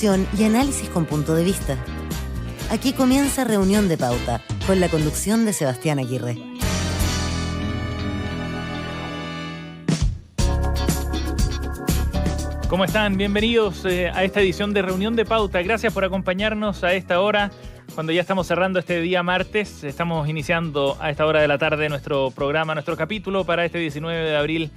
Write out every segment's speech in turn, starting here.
información y análisis con punto de vista. Aquí comienza Reunión de Pauta, con la conducción de Sebastián Aguirre. ¿Cómo están? Bienvenidos a esta edición de Reunión de Pauta. Gracias por acompañarnos a esta hora, cuando ya estamos cerrando este día martes. Estamos iniciando a esta hora de la tarde nuestro programa, nuestro capítulo para este 19 de abril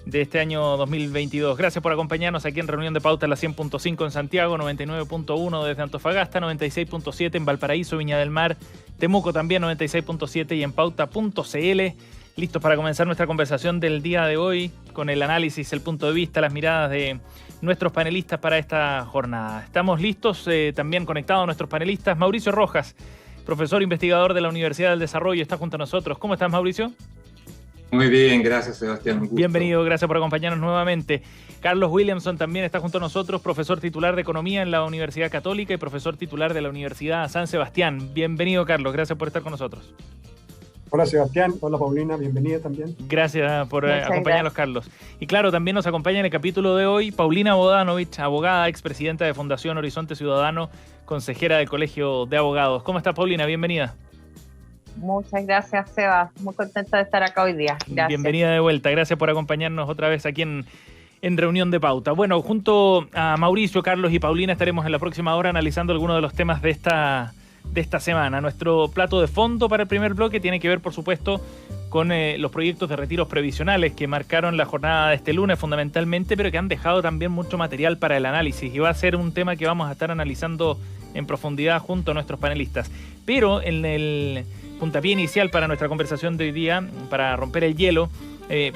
de este año 2022. Gracias por acompañarnos aquí en Reunión de Pauta, la 100.5 en Santiago, 99.1 desde Antofagasta, 96.7 en Valparaíso, Viña del Mar, Temuco también 96.7 y en pauta.cl. Listos para comenzar nuestra conversación del día de hoy con el análisis, el punto de vista, las miradas de nuestros panelistas para esta jornada. Estamos listos, también conectados a nuestros panelistas. Mauricio Rojas, profesor investigador de la Universidad del Desarrollo, está junto a nosotros. ¿Cómo estás, Mauricio? Muy bien, gracias, Sebastián. Un gusto. Bienvenido, gracias por acompañarnos nuevamente. Carlos Williamson también está junto a nosotros, profesor titular de Economía en la Universidad Católica y profesor titular de la Universidad San Sebastián. Bienvenido, Carlos, gracias por estar con nosotros. Hola Sebastián, hola Paulina, bienvenida también. Gracias por acompañarnos, Carlos. Y claro, también nos acompaña en el capítulo de hoy Paulina Bodanovich, abogada, expresidenta de Fundación Horizonte Ciudadano, consejera del Colegio de Abogados. ¿Cómo estás, Paulina? Bienvenida. Muchas gracias, Seba. Muy contenta de estar acá hoy día. Gracias. Bienvenida de vuelta. Gracias por acompañarnos otra vez aquí en Reunión de Pauta. Bueno, junto a Mauricio, Carlos y Paulina estaremos en la próxima hora analizando algunos de los temas de esta semana. Nuestro plato de fondo para el primer bloque tiene que ver, por supuesto, con los proyectos de retiros previsionales que marcaron la jornada de este lunes fundamentalmente, pero que han dejado también mucho material para el análisis, y va a ser un tema que vamos a estar analizando en profundidad junto a nuestros panelistas. Pero en el puntapié inicial para nuestra conversación de hoy día, para romper el hielo,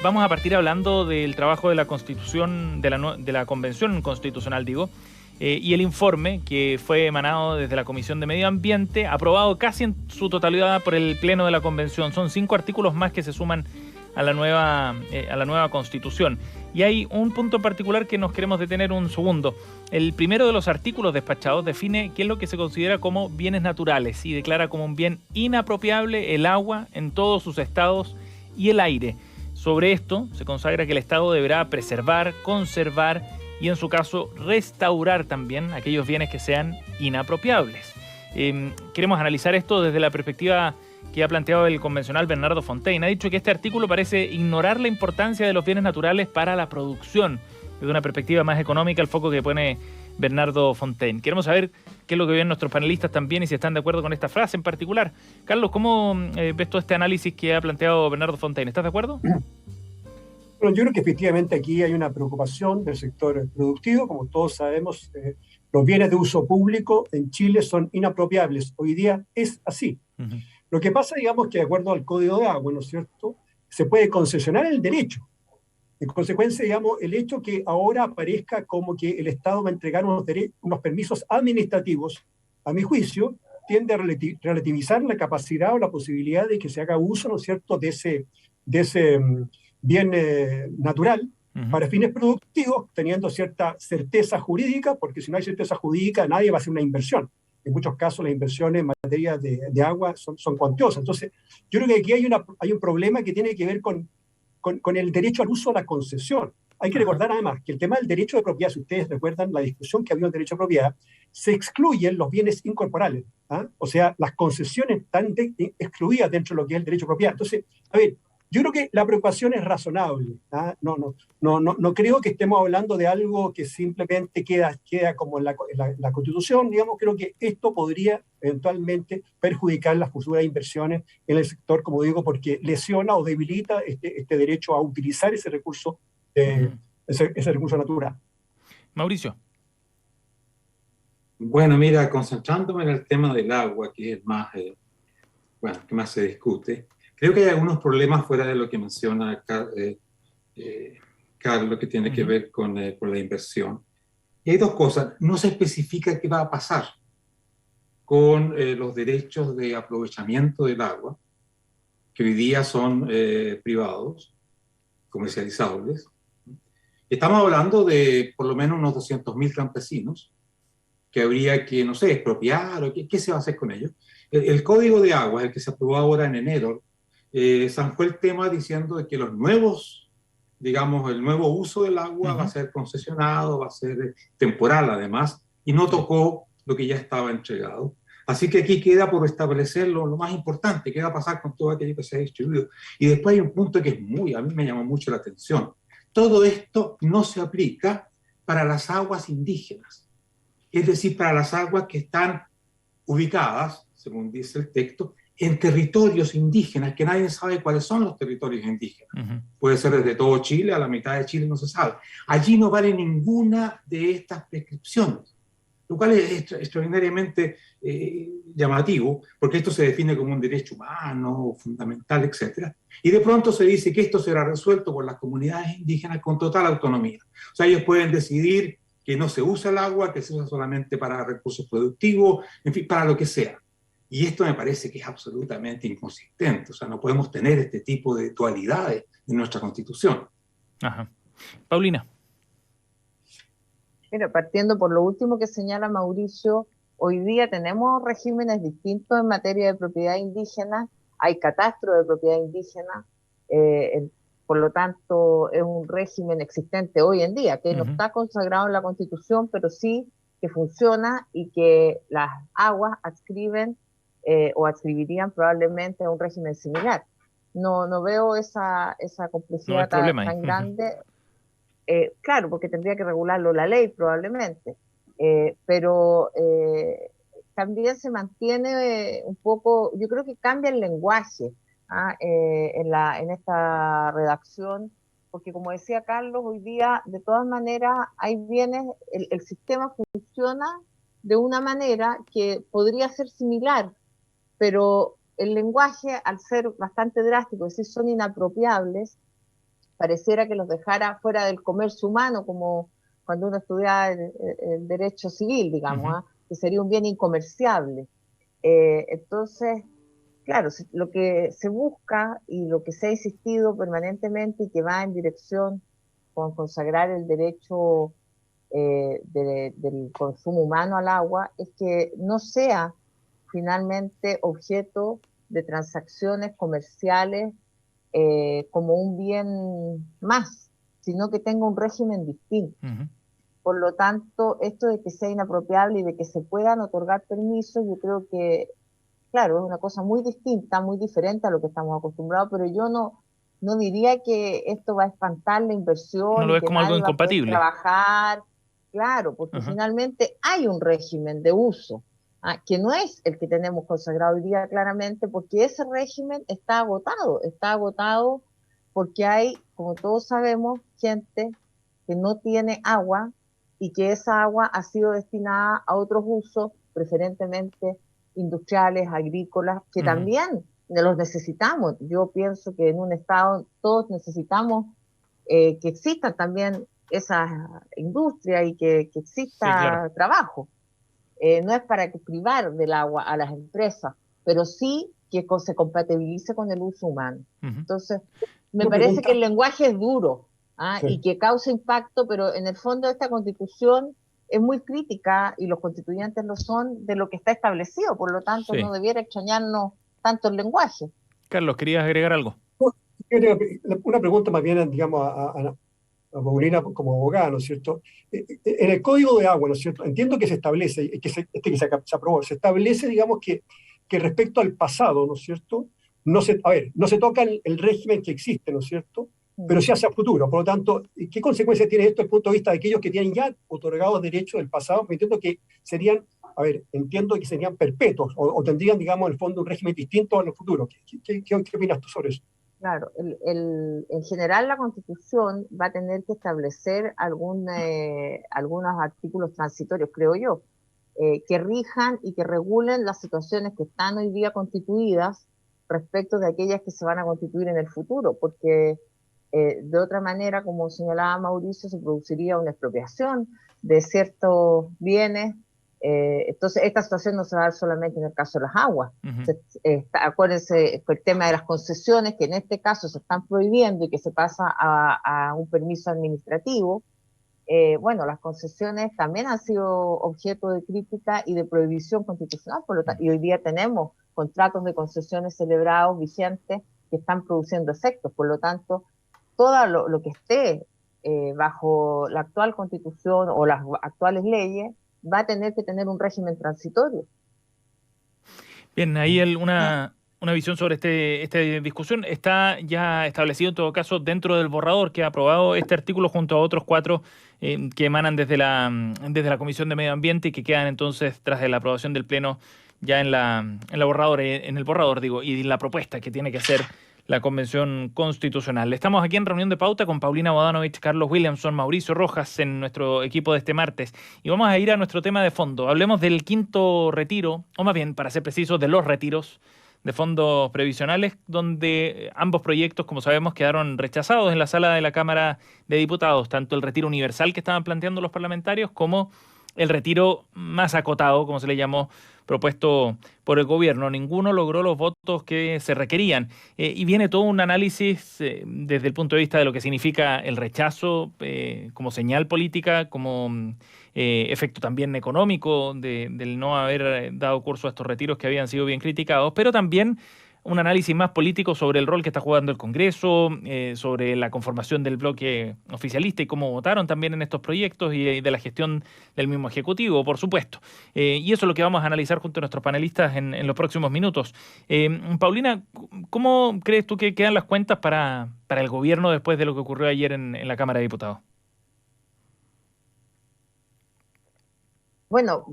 vamos a partir hablando del trabajo de la Constitución, de la Convención Constitucional, y el informe que fue emanado desde la Comisión de Medio Ambiente, aprobado casi en su totalidad por el Pleno de la Convención. Son 5 artículos más que se suman a la nueva Constitución. Y hay un punto en particular que nos queremos detener un segundo. El primero de los artículos despachados define qué es lo que se considera como bienes naturales y declara como un bien inapropiable el agua en todos sus estados y el aire. Sobre esto se consagra que el Estado deberá preservar, conservar y en su caso restaurar también aquellos bienes que sean inapropiables. Queremos analizar esto desde la perspectiva que ha planteado el convencional Bernardo Fontaine. Ha dicho que este artículo parece ignorar la importancia de los bienes naturales para la producción. Desde una perspectiva más económica, el foco que pone Bernardo Fontaine. Queremos saber qué es lo que ven nuestros panelistas también y si están de acuerdo con esta frase en particular. Carlos, ¿cómo ves todo este análisis que ha planteado Bernardo Fontaine? ¿Estás de acuerdo? Bueno, yo creo que efectivamente aquí hay una preocupación del sector productivo. Como todos sabemos, los bienes de uso público en Chile son inapropiables. Hoy día es así. Uh-huh. Lo que pasa, digamos, que de acuerdo al Código de Agua, ¿no es cierto?, se puede concesionar el derecho. En consecuencia, digamos, el hecho que ahora aparezca como que el Estado va a entregar unos permisos administrativos, a mi juicio, tiende a relativizar la capacidad o la posibilidad de que se haga uso, ¿no es cierto?, de ese bien natural, uh-huh, para fines productivos, teniendo cierta certeza jurídica, porque si no hay certeza jurídica, nadie va a hacer una inversión. En muchos casos las inversiones en materia de agua son cuantiosas. Entonces, yo creo que aquí hay un problema que tiene que ver con el derecho al uso a la concesión. Hay que recordar además que el tema del derecho de propiedad, si ustedes recuerdan la discusión que había en derecho de propiedad, se excluyen los bienes incorporales. O sea, las concesiones están excluidas dentro de lo que es el derecho de propiedad. Entonces, a ver, yo creo que la preocupación es razonable. No creo que estemos hablando de algo que simplemente queda como en la Constitución. Digamos, creo que esto podría eventualmente perjudicar las futuras inversiones en el sector, como digo, porque lesiona o debilita este derecho a utilizar ese recurso, ese recurso natural. Mauricio. Bueno, mira, concentrándome en el tema del agua, que es el más, que más se discute, creo que hay algunos problemas fuera de lo que menciona Carlos, que tiene que ver con la inversión. Y hay dos cosas. No se especifica qué va a pasar con los derechos de aprovechamiento del agua, que hoy día son privados, comercializables. Estamos hablando de por lo menos unos 200.000 campesinos que habría que, no sé, expropiar, o qué se va a hacer con ellos. El Código de Agua, el que se aprobó ahora en enero, zanjó el tema diciendo de que los nuevos, digamos, el nuevo uso del agua va a ser concesionado, va a ser temporal además, y no tocó lo que ya estaba entregado. Así que aquí queda por establecer lo más importante, qué va a pasar con todo aquello que se ha distribuido. Y después hay un punto que es a mí me llamó mucho la atención. Todo esto no se aplica para las aguas indígenas, es decir, para las aguas que están ubicadas, según dice el texto, en territorios indígenas, que nadie sabe cuáles son los territorios indígenas. Puede ser desde todo Chile a la mitad de Chile, no se sabe. Allí no vale ninguna de estas prescripciones, lo cual es extraordinariamente llamativo, porque esto se define como un derecho humano, fundamental, etc. Y de pronto se dice que esto será resuelto por las comunidades indígenas con total autonomía. O sea, ellos pueden decidir que no se usa el agua, que se usa solamente para recursos productivos, en fin, para lo que sea. Y esto me parece que es absolutamente inconsistente. O sea, no podemos tener este tipo de dualidades en nuestra Constitución. Ajá. Paulina. Mira, partiendo por lo último que señala Mauricio, hoy día tenemos regímenes distintos en materia de propiedad indígena, hay catastro de propiedad indígena, por lo tanto es un régimen existente hoy en día, que no está consagrado en la Constitución, pero sí que funciona y que las aguas adscriben o adscribirían probablemente a un régimen similar. No veo esa complejidad tan grande. Claro, porque tendría que regularlo la ley probablemente, pero también se mantiene un poco, yo creo que cambia el lenguaje en esta redacción, porque como decía Carlos, hoy día de todas maneras hay bienes, el sistema funciona de una manera que podría ser similar, pero el lenguaje, al ser bastante drástico, es decir, son inapropiables, pareciera que los dejara fuera del comercio humano, como cuando uno estudia el derecho civil, digamos, que sería un bien incomerciable. Entonces, claro, lo que se busca y lo que se ha insistido permanentemente y que va en dirección con consagrar el derecho del consumo humano al agua es que no sea finalmente objeto de transacciones comerciales como un bien más, sino que tenga un régimen distinto. Por lo tanto, esto de que sea inapropiable y de que se puedan otorgar permisos, yo creo que, claro, es una cosa muy distinta, muy diferente a lo que estamos acostumbrados, pero yo no diría que esto va a espantar la inversión. No lo ves que como algo nadie va a poder incompatible. Trabajar, claro, porque finalmente hay un régimen de uso, que no es el que tenemos consagrado hoy día claramente, porque ese régimen está agotado porque hay, como todos sabemos, gente que no tiene agua y que esa agua ha sido destinada a otros usos, preferentemente industriales, agrícolas, que también los necesitamos. Yo pienso que en un Estado todos necesitamos que exista también esa industria y que exista trabajo. No es para que privar del agua a las empresas, pero sí que se compatibilice con el uso humano. Entonces, me parece que el lenguaje es duro y que causa impacto, pero en el fondo esta Constitución es muy crítica, y los constituyentes lo son, de lo que está establecido, por lo tanto no debiera extrañarnos tanto el lenguaje. Carlos, ¿querías agregar algo? Una pregunta más bien, digamos, a Paulina como abogada, ¿no es cierto? En el Código de Agua, ¿no es cierto? Entiendo que se establece, que se aprobó, se establece, digamos, que respecto al pasado, ¿no es cierto? No se toca el régimen que existe, ¿no es cierto? Pero sí hacia futuro. Por lo tanto, ¿qué consecuencias tiene esto desde el punto de vista de aquellos que tienen ya otorgados derechos del pasado? Entiendo que serían perpetuos o tendrían, digamos, en el fondo un régimen distinto en el futuro. ¿Qué opinas tú sobre eso? Claro, en general la Constitución va a tener que establecer algunos artículos transitorios, creo yo, que rijan y que regulen las situaciones que están hoy día constituidas respecto de aquellas que se van a constituir en el futuro, porque de otra manera, como señalaba Mauricio, se produciría una expropiación de ciertos bienes. Entonces, esta situación no se va a dar solamente en el caso de las aguas. Acuérdense el tema de las concesiones, que en este caso se están prohibiendo y que se pasa a un permiso administrativo. Bueno, las concesiones también han sido objeto de crítica y de prohibición constitucional, por lo tanto, y hoy día tenemos contratos de concesiones celebrados vigentes que están produciendo efectos. Por lo tanto, todo lo que esté bajo la actual Constitución o las actuales leyes va a tener que tener un régimen transitorio. Bien, ahí una visión sobre esta discusión. Está ya establecido en todo caso dentro del borrador que ha aprobado este artículo junto a otros 4 que emanan desde la Comisión de Medio Ambiente y que quedan entonces tras de la aprobación del Pleno ya en el borrador digo, y la propuesta que tiene que hacer la Convención Constitucional. Estamos aquí en reunión de pauta con Paulina Bodanovich, Carlos Williamson, Mauricio Rojas en nuestro equipo de este martes. Y vamos a ir a nuestro tema de fondo. Hablemos del quinto retiro, o más bien, para ser precisos, de los retiros de fondos previsionales, donde ambos proyectos, como sabemos, quedaron rechazados en la sala de la Cámara de Diputados, tanto el retiro universal que estaban planteando los parlamentarios como el retiro más acotado, como se le llamó, propuesto por el gobierno. Ninguno logró los votos que se requerían. Y viene todo un análisis desde el punto de vista de lo que significa el rechazo como señal política, como efecto también económico del no haber dado curso a estos retiros que habían sido bien criticados, pero también un análisis más político sobre el rol que está jugando el Congreso, sobre la conformación del bloque oficialista y cómo votaron también en estos proyectos y de la gestión del mismo Ejecutivo, por supuesto. Y eso es lo que vamos a analizar junto a nuestros panelistas en los próximos minutos. Paulina, ¿cómo crees tú que quedan las cuentas para el gobierno después de lo que ocurrió ayer en la Cámara de Diputados? Bueno,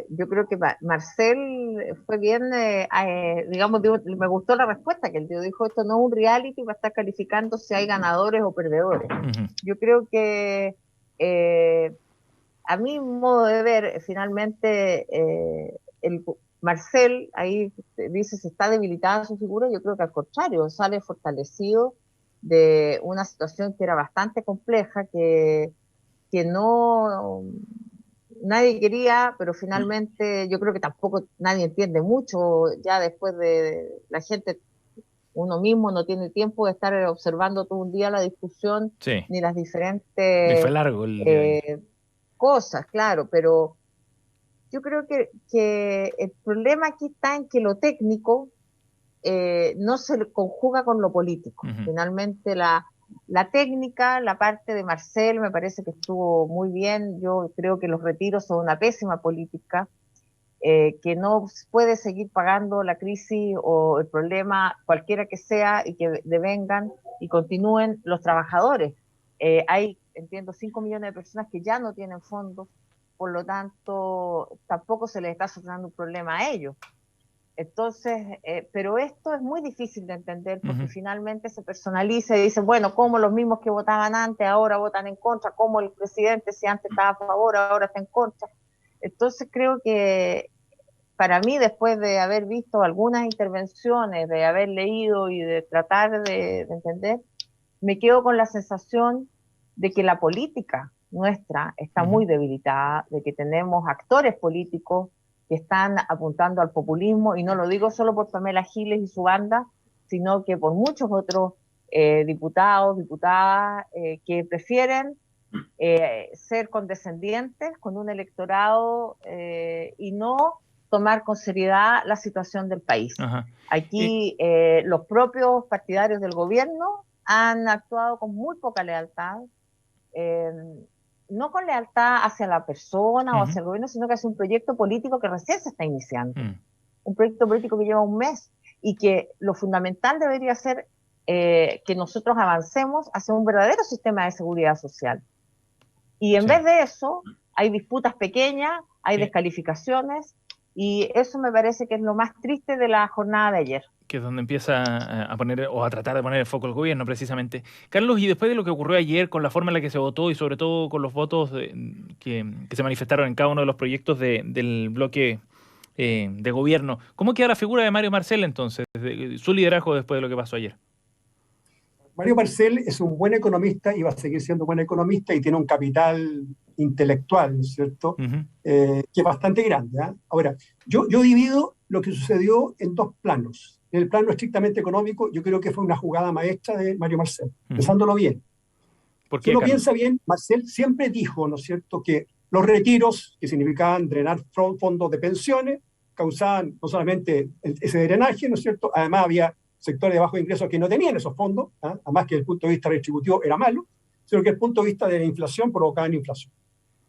yo creo que Marcel fue bien, digamos, me gustó la respuesta que él dio. Dijo, esto no es un reality para estar calificando si hay ganadores o perdedores. Uh-huh. Yo creo que, a mi modo de ver, finalmente, Marcel ahí dice se está debilitada su figura. Yo creo que al contrario, sale fortalecido de una situación que era bastante compleja, que no... nadie quería, pero finalmente yo creo que tampoco nadie entiende mucho, ya después de la gente, uno mismo no tiene tiempo de estar observando todo un día la discusión, sí, ni las diferentes fue largo el día. Cosas, claro, pero yo creo que el problema aquí está en que lo técnico no se conjuga con lo político. Uh-huh. Finalmente la técnica, la parte de Marcel me parece que estuvo muy bien. Yo creo que los retiros son una pésima política, que no puede seguir pagando la crisis o el problema cualquiera que sea y que devengan y continúen los trabajadores. Hay, entiendo, 5 millones de personas que ya no tienen fondos, por lo tanto tampoco se les está solucionando un problema a ellos. Entonces, pero esto es muy difícil de entender porque finalmente se personaliza y dice, bueno, como los mismos que votaban antes ahora votan en contra, como el presidente si antes estaba a favor ahora está en contra. Entonces creo que para mí, después de haber visto algunas intervenciones, de haber leído y de tratar de entender, me quedo con la sensación de que la política nuestra está muy debilitada, de que tenemos actores políticos que están apuntando al populismo, y no lo digo solo por Pamela Giles y su banda, sino que por muchos otros diputados, diputadas, que prefieren ser condescendientes con un electorado y no tomar con seriedad la situación del país. Ajá. Aquí los propios partidarios del gobierno han actuado con muy poca lealtad, no con lealtad hacia la persona o hacia el gobierno, sino que hacia un proyecto político que recién se está iniciando. Un proyecto político que lleva un mes y que lo fundamental debería ser que nosotros avancemos hacia un verdadero sistema de seguridad social. Y en vez de eso, hay disputas pequeñas, hay descalificaciones, y eso me parece que es lo más triste de la jornada de ayer. Que es donde empieza a poner o a tratar de poner el foco el gobierno, precisamente. Carlos, y después de lo que ocurrió ayer, con la forma en la que se votó y sobre todo con los votos que se manifestaron en cada uno de los proyectos del bloque de gobierno, ¿cómo queda la figura de Mario Marcel entonces, su liderazgo después de lo que pasó ayer? Mario Marcel es un buen economista y va a seguir siendo buen economista y tiene un capital intelectual, ¿no es cierto? Que es bastante grande. Ahora, yo divido lo que sucedió en dos planos. En el plano estrictamente económico, yo creo que fue una jugada maestra de Mario Marcel, pensándolo bien. ¿Por qué, si uno piensa bien, Marcel siempre dijo, ¿no es cierto?, que los retiros, que significaban drenar fondos de pensiones, causaban no solamente ese drenaje, ¿no es cierto?, además había sectores de bajos ingresos que no tenían esos fondos, además que desde el punto de vista redistributivo era malo, sino que desde el punto de vista de la inflación provocaban inflación.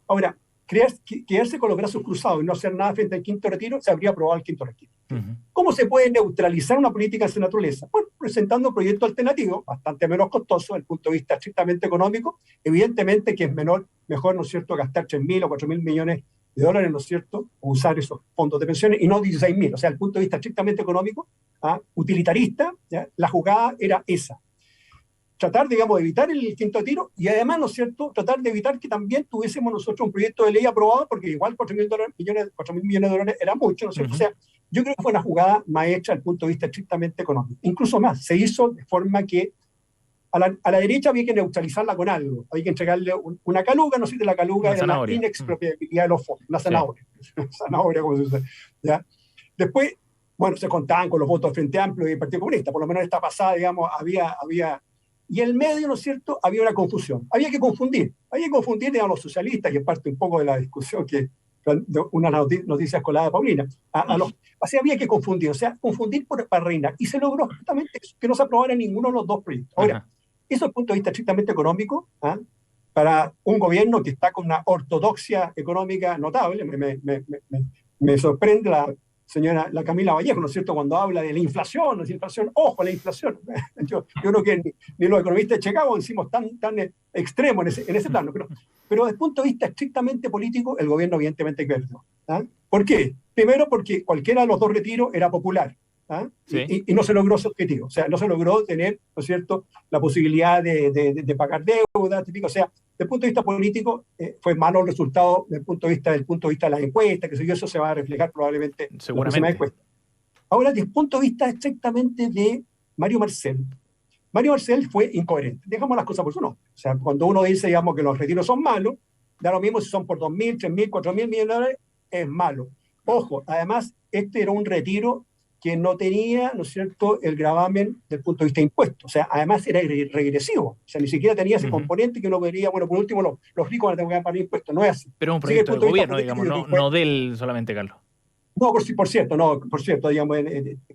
Ahora, quedarse con los brazos cruzados y no hacer nada frente al quinto retiro, se habría aprobado el quinto retiro. ¿Cómo se puede neutralizar una política de esa naturaleza? Bueno, presentando un proyecto alternativo, bastante menos costoso desde el punto de vista estrictamente económico, evidentemente que es mejor, ¿no es cierto?, gastar 3.000 o 4.000 millones de dólares, ¿no es cierto?, o usar esos fondos de pensiones y no 16.000. O sea, desde el punto de vista estrictamente económico, utilitarista, ¿ya?, la jugada era esa. Tratar, digamos, de evitar el quinto retiro y además, ¿no es cierto?, tratar de evitar que también tuviésemos nosotros un proyecto de ley aprobado, porque igual 4.000 millones de dólares era mucho, ¿no es cierto? O sea, yo creo que fue una jugada más hecha desde el punto de vista estrictamente económico. Incluso más, se hizo de forma que a la derecha había que neutralizarla con algo. Había que entregarle una caluga, no sé si la caluga era la inexpropiabilidad de los fondos, una zanahoria. Sí. Una zanahoria, como se dice. ¿Ya? Después, bueno, se contaban con los votos del Frente Amplio y del Partido Comunista. Por lo menos esta pasada, digamos, había... Y en medio, ¿no es cierto?, había una confusión. Había que confundir, digamos, los socialistas, que es parte un poco de la discusión que unas noticias coladas de Paulina. Así había que confundir, o sea, confundir para reinar. Y se logró justamente eso, que no se aprobara ninguno de los dos proyectos. Ahora, eso desde el punto de vista estrictamente económico, para un gobierno que está con una ortodoxia económica notable, me sorprende la Camila Vallejo, ¿no es cierto?, cuando habla de la inflación, ojo, la inflación. Yo creo que ni los economistas de Chicago decimos tan extremo en ese plano. Pero desde el punto de vista estrictamente político, el gobierno evidentemente perdió. ¿Por qué? Primero porque cualquiera de los dos retiros era popular. Sí. Y no se logró ese objetivo. O sea, no se logró tener, ¿no es cierto?, la posibilidad de pagar deuda, típico. O sea, desde el punto de vista político, fue malo el resultado desde el punto de vista de las encuestas, que eso se va a reflejar probablemente en la próxima encuesta. Ahora, desde el punto de vista estrictamente de Mario Marcel fue incoherente. Dejamos las cosas por su nombre. O sea, cuando uno dice, digamos, que los retiros son malos, da lo mismo si son por 2.000, 3.000, 4.000 millones de dólares, es malo. Ojo, además, este era un retiro que no tenía, ¿no es cierto?, el gravamen del punto de vista de impuestos. O sea, además era regresivo. O sea, ni siquiera tenía ese componente que uno vería, bueno, por último, los ricos van a tener que pagar impuestos. No es así. Pero es un proyecto del gobierno, digamos, no de él solamente, Carlos. No, por cierto, digamos,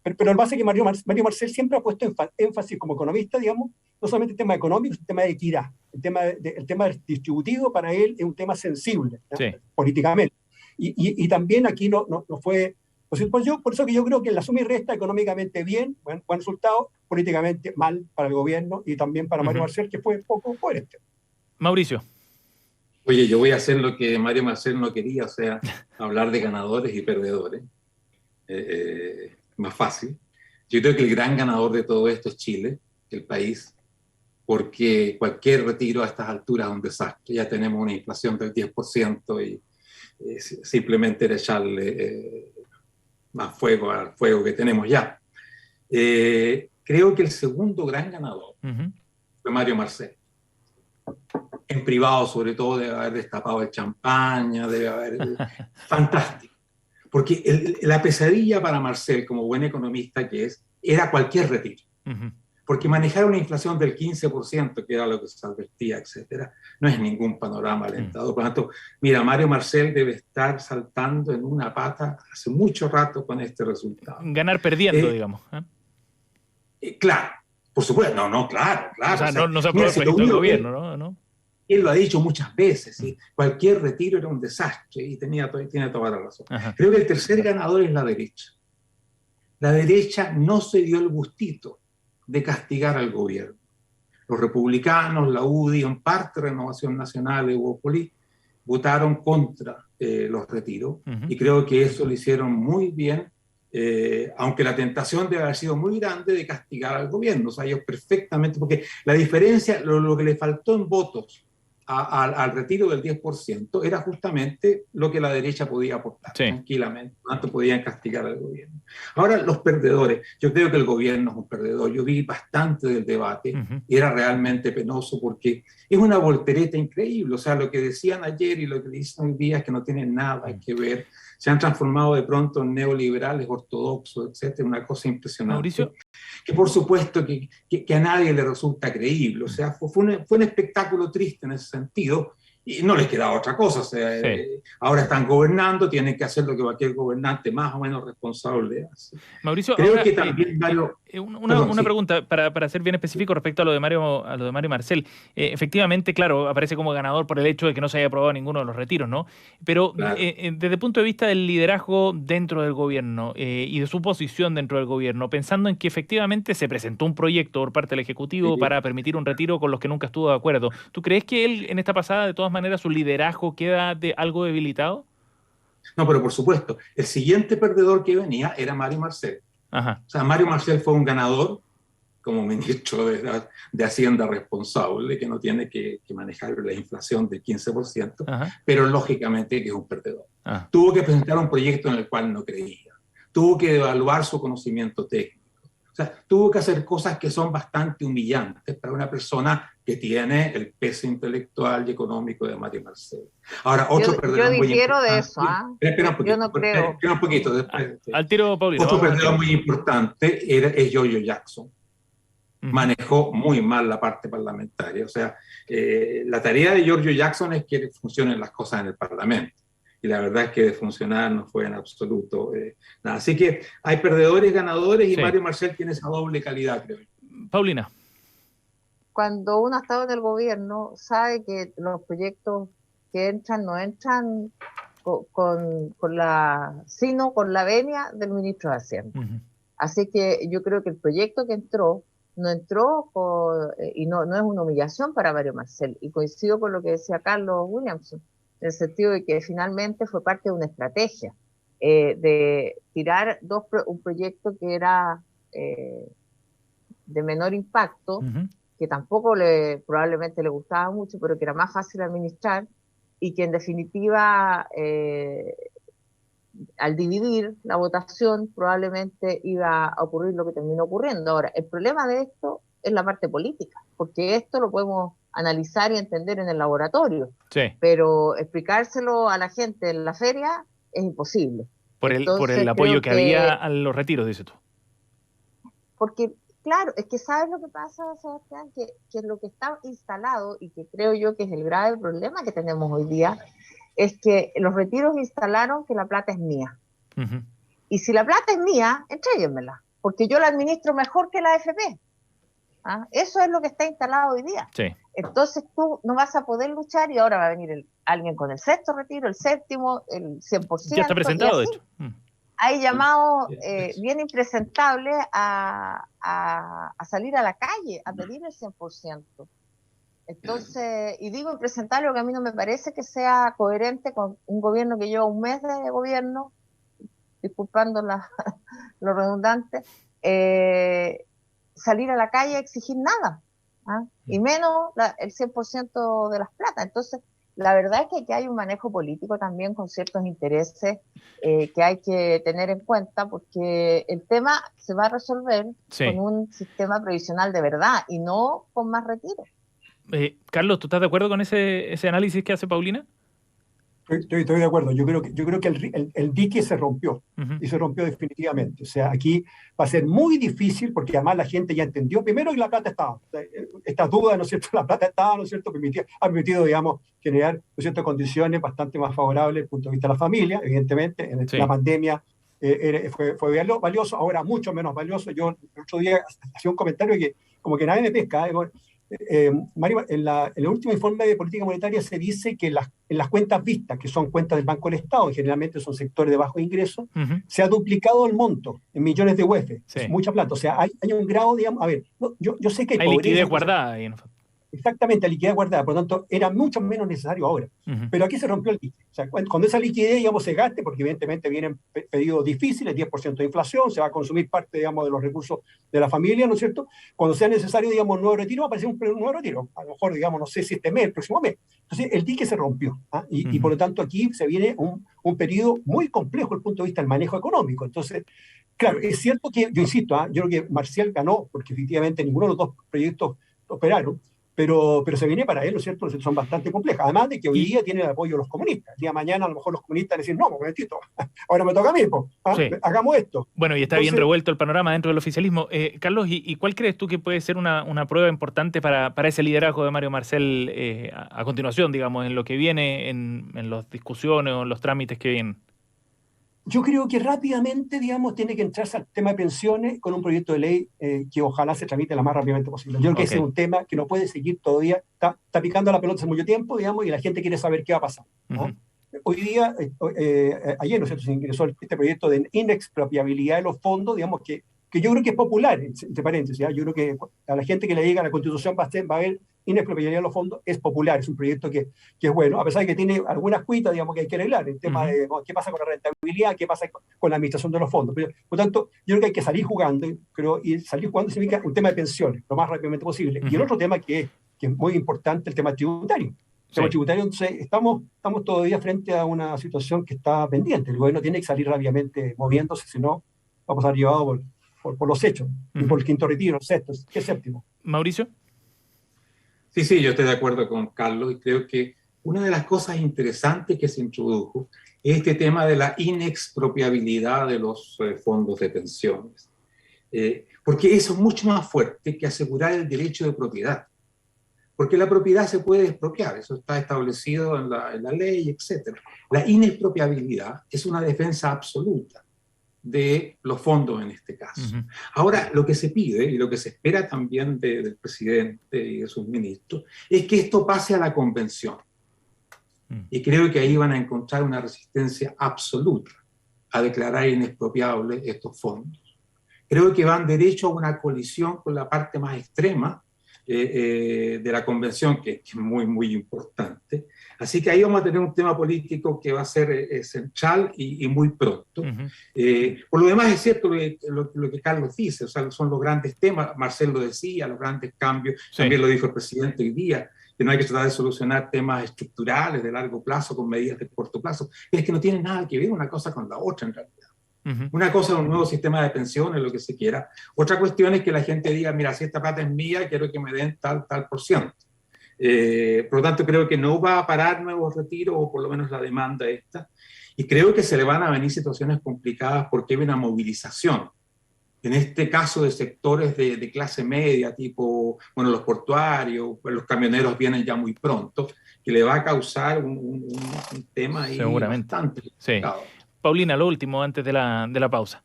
pero el base es que Mario Marcel siempre ha puesto énfasis como economista, digamos, no solamente el tema económico, sino el tema de equidad. El tema distributivo para él es un tema sensible, sí, políticamente. Y también aquí no fue... Por eso que yo creo que en la suma y resta económicamente bien, buen resultado, políticamente mal para el gobierno y también para Mario Marcel, que fue poco coherente. Mauricio. Oye, yo voy a hacer lo que Mario Marcel no quería, o sea, hablar de ganadores y perdedores. Más fácil. Yo creo que el gran ganador de todo esto es Chile, el país, porque cualquier retiro a estas alturas es un desastre. Ya tenemos una inflación del 10% y simplemente era echarle más fuego al fuego que tenemos ya. Creo que el segundo gran ganador fue Mario Marcel. En privado, sobre todo, debe haber destapado el champaña, debe haber... Fantástico. Porque la pesadilla para Marcel, como buen economista que es, era cualquier retiro. Porque manejar una inflación del 15%, que era lo que se advertía, etcétera, no es ningún panorama alentador. Por lo tanto, mira, Mario Marcel debe estar saltando en una pata hace mucho rato con este resultado. Ganar perdiendo, digamos. Claro, por supuesto. Claro. O sea, no se aprueba el proyecto del gobierno, ¿no? Él lo ha dicho muchas veces, ¿sí? Cualquier retiro era un desastre y tiene toda la razón. Creo que el tercer ganador es la derecha. La derecha no se dio el gustito de castigar al gobierno. Los republicanos, la UDI, en parte Renovación Nacional, Evópolis, votaron contra los retiros y creo que eso lo hicieron muy bien, aunque la tentación debe haber sido muy grande de castigar al gobierno. O sea, ellos perfectamente, porque la diferencia, lo que le faltó en votos al retiro del 10% era justamente lo que la derecha podía aportar, sí, tranquilamente, cuánto podían castigar al gobierno. Ahora, los perdedores, yo creo que el gobierno es un perdedor. Yo vi bastante del debate y era realmente penoso porque es una voltereta increíble. O sea, lo que decían ayer y lo que dicen hoy día es que no tienen nada que ver. Se han transformado de pronto en neoliberales, ortodoxos, etcétera, una cosa impresionante. Mauricio, que por supuesto que a nadie le resulta creíble. O sea, fue un espectáculo triste en ese sentido y no les queda otra cosa. O sea, ahora están gobernando, tienen que hacer lo que cualquier gobernante más o menos responsable hace. Mauricio, creo ahora, que también una pregunta para ser bien específico respecto a lo de Mario Marcel. Efectivamente, claro, aparece como ganador por el hecho de que no se haya aprobado ninguno de los retiros, ¿no? Pero claro. Desde el punto de vista del liderazgo dentro del gobierno y de su posición dentro del gobierno, pensando en que efectivamente se presentó un proyecto por parte del Ejecutivo para permitir un retiro con los que nunca estuvo de acuerdo, ¿tú crees que él en esta pasada, de todas maneras, su liderazgo queda algo debilitado? No, pero por supuesto, el siguiente perdedor que venía era Mario Marcel. Ajá. O sea, Mario Marcel fue un ganador como ministro de Hacienda responsable, que no tiene que manejar la inflación del 15%, pero lógicamente que es un perdedor. Tuvo que presentar un proyecto en el cual no creía, tuvo que evaluar su conocimiento técnico, o sea, tuvo que hacer cosas que son bastante humillantes para una persona que tiene el peso intelectual y económico de Mario Marcel. Ahora, otro perdedor muy importante. De eso, espera un poquito, yo no creo. Espera un poquito. Después, al tiro, Paulino. Otro perdedor muy importante es Giorgio Jackson. Manejó muy mal la parte parlamentaria. O sea, la tarea de Giorgio Jackson es que funcionen las cosas en el Parlamento. Y la verdad es que de funcionar no fue en absoluto nada. Así que hay perdedores y ganadores, y Mario Marcel tiene esa doble calidad, creo yo. Paulina. Cuando uno ha estado en el gobierno, sabe que los proyectos que entran no entran sino con la venia del ministro de Hacienda. Así que yo creo que el proyecto que entró no entró y no es una humillación para Mario Marcel, y coincido con lo que decía Carlos Williamson, en el sentido de que finalmente fue parte de una estrategia de tirar un proyecto que era de menor impacto, que tampoco probablemente le gustaba mucho, pero que era más fácil administrar, y que en definitiva al dividir la votación probablemente iba a ocurrir lo que terminó ocurriendo. Ahora, el problema de esto es la parte política, porque esto lo podemos analizar y entender en el laboratorio, pero explicárselo a la gente en la feria es imposible. Por el apoyo que había a los retiros, dices tú. Porque, claro, es que ¿sabes lo que pasa, Sebastián? Que lo que está instalado, y que creo yo que es el grave problema que tenemos hoy día, es que los retiros instalaron que la plata es mía. Y si la plata es mía, entréguenmela, porque yo la administro mejor que la AFP. Eso es lo que está instalado hoy día. Entonces tú no vas a poder luchar, y ahora va a venir alguien con el sexto retiro, el séptimo, el 100%. Ya está presentado, de hecho. Hay llamados bien impresentables a salir a la calle, a pedir el 100%. Entonces, y digo impresentable porque a mí no me parece que sea coherente con un gobierno que lleva un mes de gobierno, disculpando lo redundante, salir a la calle a exigir nada, y menos el 100% de las plata. Entonces, la verdad es que aquí hay un manejo político también con ciertos intereses que hay que tener en cuenta, porque el tema se va a resolver con un sistema previsional de verdad y no con más retiro. Carlos, ¿tú estás de acuerdo con ese análisis que hace Paulina? Estoy de acuerdo. Yo creo que el dique se rompió, y se rompió definitivamente. O sea, aquí va a ser muy difícil, porque además la gente ya entendió primero que la plata estaba. Estas dudas, ¿no es cierto? La plata estaba, ¿no es cierto? Ha permitido, digamos, generar, ¿no es cierto?, condiciones bastante más favorables desde el punto de vista de la familia, evidentemente. La pandemia fue valioso, ahora mucho menos valioso. Yo el otro día hacía un comentario que como que nadie me pesca. Mario, en el último informe de política monetaria se dice que en las cuentas vistas, que son cuentas del Banco del Estado, y generalmente son sectores de bajo ingreso, se ha duplicado el monto en millones de UF. Es mucha plata. O sea, hay un grado, digamos, a ver, yo sé que hay liquidez guardada ahí, ¿no? Exactamente, la liquidez guardada, por lo tanto, era mucho menos necesario ahora. Pero aquí se rompió el dique. O sea, cuando esa liquidez, digamos, se gaste, porque evidentemente vienen pedidos difíciles, 10% de inflación, se va a consumir parte, digamos, de los recursos de la familia, ¿no es cierto? Cuando sea necesario, digamos, un nuevo retiro, va a aparecer un nuevo retiro. A lo mejor, digamos, no sé si este mes, el próximo mes. Entonces, el dique se rompió. Y por lo tanto, aquí se viene un periodo muy complejo desde el punto de vista del manejo económico. Entonces, claro, es cierto que, yo insisto, yo creo que Marcial ganó, porque efectivamente ninguno de los dos proyectos operaron. pero se viene para él, ¿no es cierto? Son bastante complejas. Además de que hoy día tiene el apoyo de los comunistas. El día de mañana a lo mejor los comunistas dicen, no, momentito, ahora me toca a mí, hagamos esto. Bueno, y está bien revuelto el panorama dentro del oficialismo. Carlos, ¿y cuál crees tú que puede ser una prueba importante para ese liderazgo de Mario Marcel a continuación, digamos, en lo que viene, en las discusiones o en los trámites que vienen? Yo creo que rápidamente, digamos, tiene que entrarse al tema de pensiones con un proyecto de ley que ojalá se tramite lo más rápidamente posible. Yo creo que ese es un tema que no puede seguir todavía, está picando la pelota hace mucho tiempo, digamos, y la gente quiere saber qué va a pasar, ¿no? Hoy día, ayer, ¿no es cierto?, se ingresó este proyecto de inexpropiabilidad de los fondos, digamos, que yo creo que es popular, entre paréntesis, ¿ya? Yo creo que a la gente que le diga a la Constitución va a haber inexpropiabilidad de los fondos, es popular, es un proyecto que es bueno, a pesar de que tiene algunas cuitas, digamos, que hay que arreglar, el tema de qué pasa con la rentabilidad, qué pasa con la administración de los fondos. Pero, por lo tanto, yo creo que hay que salir jugando, y salir jugando significa un tema de pensiones, lo más rápidamente posible. Y el otro tema que es muy importante, el tema tributario. El tema tributario, entonces, estamos todavía frente a una situación que está pendiente. El gobierno tiene que salir rápidamente moviéndose, si no, vamos a estar llevados por los hechos, y por el quinto retiro, sexto, ¿qué séptimo? Mauricio. Sí, yo estoy de acuerdo con Carlos y creo que una de las cosas interesantes que se introdujo es este tema de la inexpropiabilidad de los fondos de pensiones. Porque eso es mucho más fuerte que asegurar el derecho de propiedad. Porque la propiedad se puede expropiar, eso está establecido en la ley, etc. La inexpropiabilidad es una defensa absoluta de los fondos en este caso. Ahora, lo que se pide y lo que se espera también del presidente y de sus ministros es que esto pase a la convención. Y creo que ahí van a encontrar una resistencia absoluta a declarar inexpropiables estos fondos. Creo que van derecho a una colisión con la parte más extrema de la convención, que es muy, muy importante. Así que ahí vamos a tener un tema político que va a ser central y muy pronto. Por lo demás es cierto lo que Carlos dice, o sea, son los grandes temas, Marcel lo decía, los grandes cambios, también lo dijo el presidente hoy día, que no hay que tratar de solucionar temas estructurales de largo plazo con medidas de corto plazo, es que no tienen nada que ver una cosa con la otra en realidad. Una cosa es un nuevo sistema de pensiones, lo que se quiera. Otra cuestión es que la gente diga, mira, si esta plata es mía, quiero que me den tal por ciento. Por lo tanto, creo que no va a parar nuevos retiros, o por lo menos la demanda esta. Y creo que se le van a venir situaciones complicadas porque hay una movilización. En este caso de sectores de clase media, tipo, bueno, los portuarios, los camioneros vienen ya muy pronto, que le va a causar un tema ahí bastante complicado. Paulina, lo último antes de la pausa.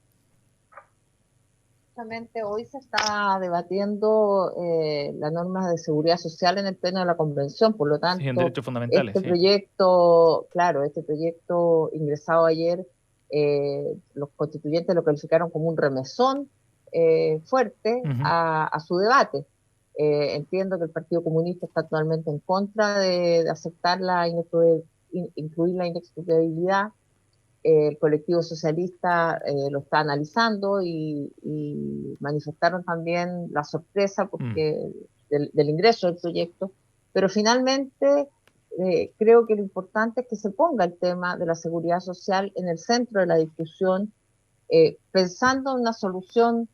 Justamente hoy se está debatiendo las normas de seguridad social en el pleno de la convención, por lo tanto, en derechos fundamentales, proyecto, este proyecto ingresado ayer, los constituyentes lo calificaron como un remesón fuerte a su debate. Entiendo que el Partido Comunista está totalmente en contra de aceptar incluir la inexpropiabilidad. El colectivo socialista lo está analizando y manifestaron también la sorpresa del ingreso del proyecto, pero finalmente creo que lo importante es que se ponga el tema de la seguridad social en el centro de la discusión, pensando en una solución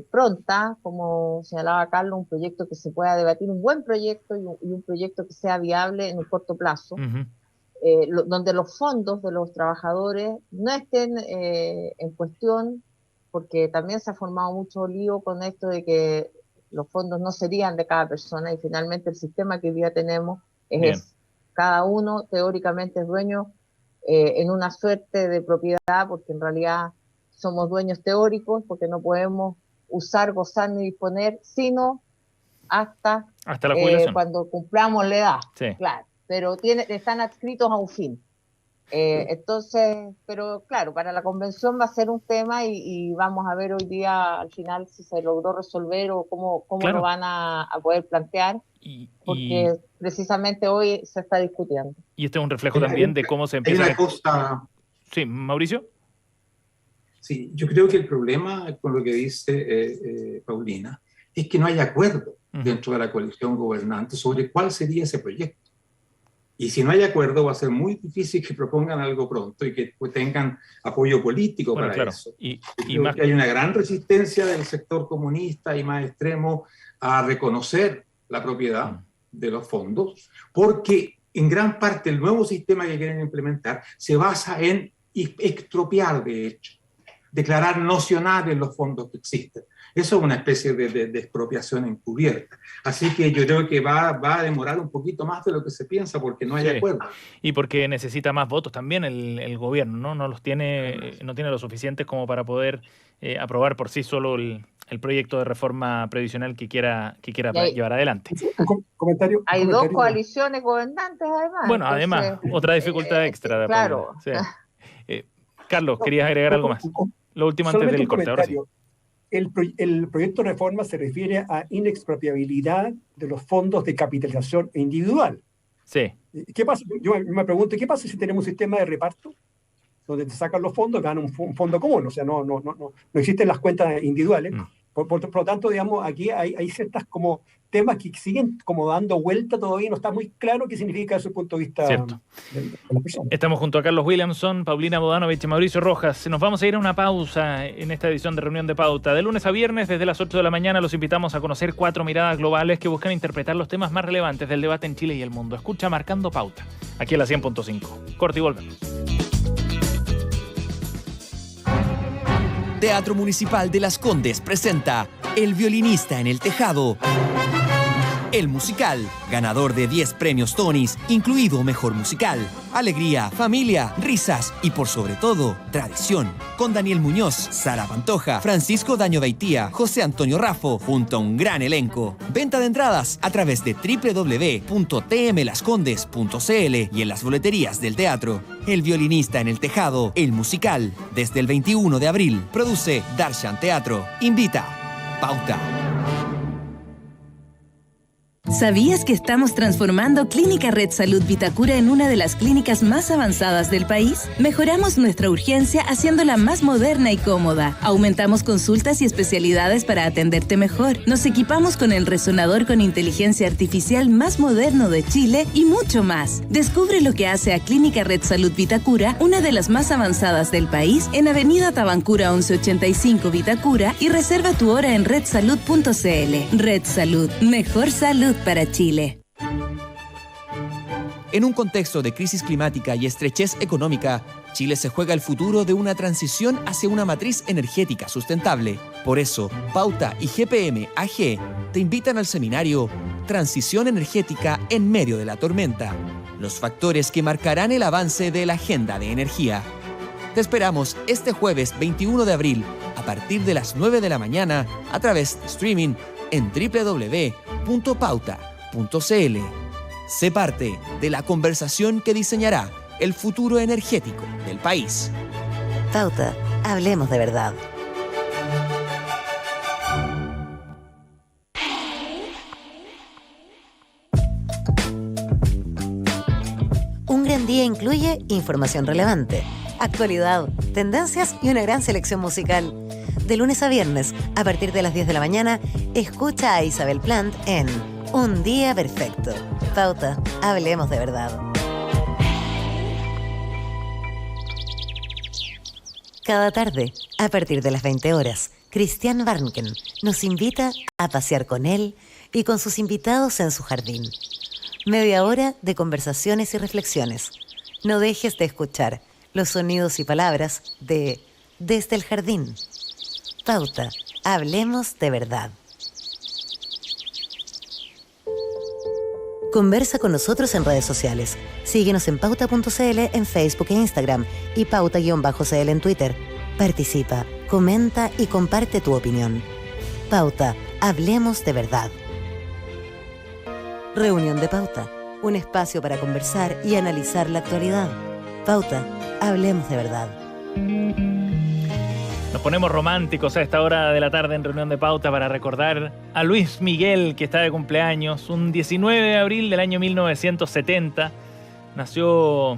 pronta, como señalaba Carlos, un proyecto que se pueda debatir, un buen proyecto y un proyecto que sea viable en un corto plazo. Donde los fondos de los trabajadores no estén en cuestión, porque también se ha formado mucho lío con esto de que los fondos no serían de cada persona, y finalmente el sistema que hoy día tenemos es cada uno teóricamente es dueño en una suerte de propiedad, porque en realidad somos dueños teóricos, porque no podemos usar, gozar ni disponer, sino hasta la jubilación, cuando cumplamos la edad, claro. Pero están adscritos a un fin. Entonces, pero claro, para la convención va a ser un tema y vamos a ver hoy día al final si se logró resolver o cómo lo van a poder plantear, porque precisamente hoy se está discutiendo. Y este es un reflejo también de cómo se empieza... Hay una cosa... Sí, Mauricio. Sí, yo creo que el problema con lo que dice Paulina es que no hay acuerdo dentro de la coalición gobernante sobre cuál sería ese proyecto. Y si no hay acuerdo, va a ser muy difícil que propongan algo pronto y que tengan apoyo político para eso. Y creo que hay una gran resistencia del sector comunista y más extremo a reconocer la propiedad de los fondos, porque en gran parte el nuevo sistema que quieren implementar se basa en expropiar, de hecho, declarar nocionales los fondos que existen. Eso es una especie de expropiación encubierta. Así que yo creo que va a demorar un poquito más de lo que se piensa porque no hay acuerdo. Y porque necesita más votos también el gobierno, ¿no? No tiene lo suficientes como para poder aprobar por sí solo el proyecto de reforma previsional que quiera llevar adelante. Hay dos coaliciones gobernantes, además. Bueno, además, otra dificultad extra. Claro. Sí. Carlos, ¿querías agregar algo más? Lo último antes del corte, ahora sí. El proyecto de reforma se refiere a inexpropiabilidad de los fondos de capitalización individual. Sí. ¿Qué pasa? Yo me pregunto, ¿qué pasa si tenemos un sistema de reparto donde te sacan los fondos y ganan un fondo común? O sea, no existen las cuentas individuales. Por lo tanto, digamos, aquí hay ciertas como temas que siguen como dando vuelta todavía, no está muy claro qué significa desde el punto de vista de la persona. Estamos junto a Carlos Williamson, Paulina Bodanovich y Mauricio Rojas. Nos vamos a ir a una pausa en esta edición de Reunión de Pauta. De lunes a viernes, desde las 8 de la mañana, los invitamos a conocer 4 miradas globales que buscan interpretar los temas más relevantes del debate en Chile y el mundo. Escucha Marcando Pauta, aquí en la 100.5. Corte y volvemos. Teatro Municipal de Las Condes presenta El violinista en el tejado. El musical, ganador de 10 premios Tonys, incluido Mejor Musical. Alegría, familia, risas y por sobre todo, tradición. Con Daniel Muñoz, Sara Pantoja, Francisco Daño Beitía, José Antonio Raffo, junto a un gran elenco. Venta de entradas a través de www.tmlascondes.cl y en las boleterías del teatro. El violinista en el tejado, el musical, desde el 21 de abril. Produce Darshan Teatro. Invita Pauta. ¿Sabías que estamos transformando Clínica Red Salud Vitacura en una de las clínicas más avanzadas del país? Mejoramos nuestra urgencia haciéndola más moderna y cómoda. Aumentamos consultas y especialidades para atenderte mejor. Nos equipamos con el resonador con inteligencia artificial más moderno de Chile y mucho más. Descubre lo que hace a Clínica Red Salud Vitacura una de las más avanzadas del país en Avenida Tabancura 1185 Vitacura y reserva tu hora en redsalud.cl. Red Salud. Mejor salud para Chile. En un contexto de crisis climática y estrechez económica, Chile se juega el futuro de una transición hacia una matriz energética sustentable. Por eso, Pauta y GPM AG te invitan al seminario Transición Energética en medio de la tormenta. Los factores que marcarán el avance de la agenda de energía. Te esperamos este jueves 21 de abril a partir de las 9 de la mañana a través de streaming en www.pauta.cl. Sé parte de la conversación que diseñará el futuro energético del país. Pauta, hablemos de verdad. Un gran día incluye información relevante, actualidad, tendencias y una gran selección musical. De lunes a viernes, a partir de las 10 de la mañana, escucha a Isabel Plant en Un Día Perfecto. Pauta, hablemos de verdad. Cada tarde, a partir de las 20 horas, Christian Barnken nos invita a pasear con él y con sus invitados en su jardín. Media hora de conversaciones y reflexiones. No dejes de escuchar los sonidos y palabras de Desde el Jardín. Pauta, hablemos de verdad. Conversa con nosotros en redes sociales. Síguenos en pauta.cl en Facebook e Instagram y pauta_cl en Twitter. Participa, comenta y comparte tu opinión. Pauta, hablemos de verdad. Reunión de Pauta, un espacio para conversar y analizar la actualidad. Pauta, hablemos de verdad. Nos ponemos románticos a esta hora de la tarde en Reunión de Pauta para recordar a Luis Miguel, que está de cumpleaños. Un 19 de abril del año 1970 nació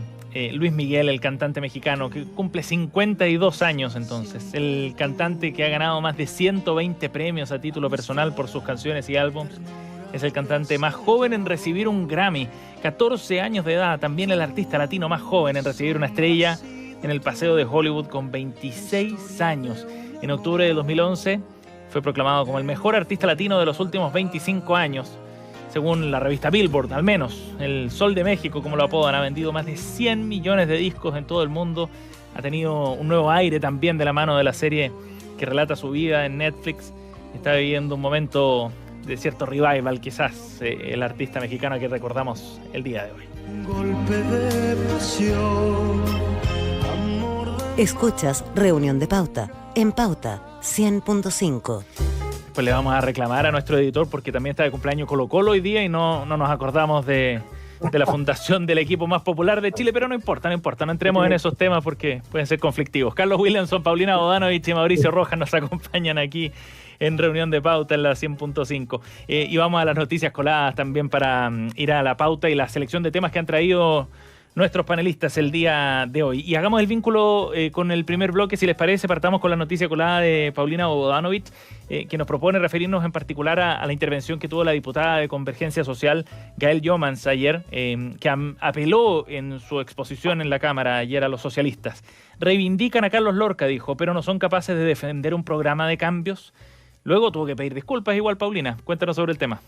Luis Miguel, el cantante mexicano, que cumple 52 años entonces. El cantante que ha ganado más de 120 premios a título personal por sus canciones y álbums. Es el cantante más joven en recibir un Grammy, 14 años de edad. También el artista latino más joven en recibir una estrella en el Paseo de Hollywood con 26 años. En octubre de 2011 fue proclamado como el mejor artista latino de los últimos 25 años Según la revista Billboard, al menos, el Sol de México, como lo apodan, ha vendido más de 100 millones de discos en todo el mundo. Ha tenido un nuevo aire también de la mano de la serie que relata su vida en Netflix. Está viviendo un momento de cierto revival, quizás, el artista mexicano que recordamos el día de hoy. Un golpe de pasión, Escuchas Reunión de Pauta en Pauta 100.5. Pues le vamos a reclamar a nuestro editor porque también está de cumpleaños Colo Colo hoy día y no nos acordamos de la fundación del equipo más popular de Chile, pero no importa, no entremos en esos temas porque pueden ser conflictivos. Carlos Williamson, Paulina Bodanovich y Mauricio Rojas nos acompañan aquí en Reunión de Pauta en la 100.5. Y vamos a las noticias coladas también para ir a la pauta y la selección de temas que han traído nuestros panelistas el día de hoy. Y hagamos el vínculo con el primer bloque, si les parece. Partamos con la noticia colada de Paulina Bodanovich, que nos propone referirnos en particular a la intervención que tuvo la diputada de Convergencia Social, Gael Jomans, ayer, que apeló en su exposición en la Cámara ayer a los socialistas. Reivindican a Carlos Lorca, dijo, pero no son capaces de defender un programa de cambios. Luego tuvo que pedir disculpas igual, Paulina. Cuéntanos sobre el tema.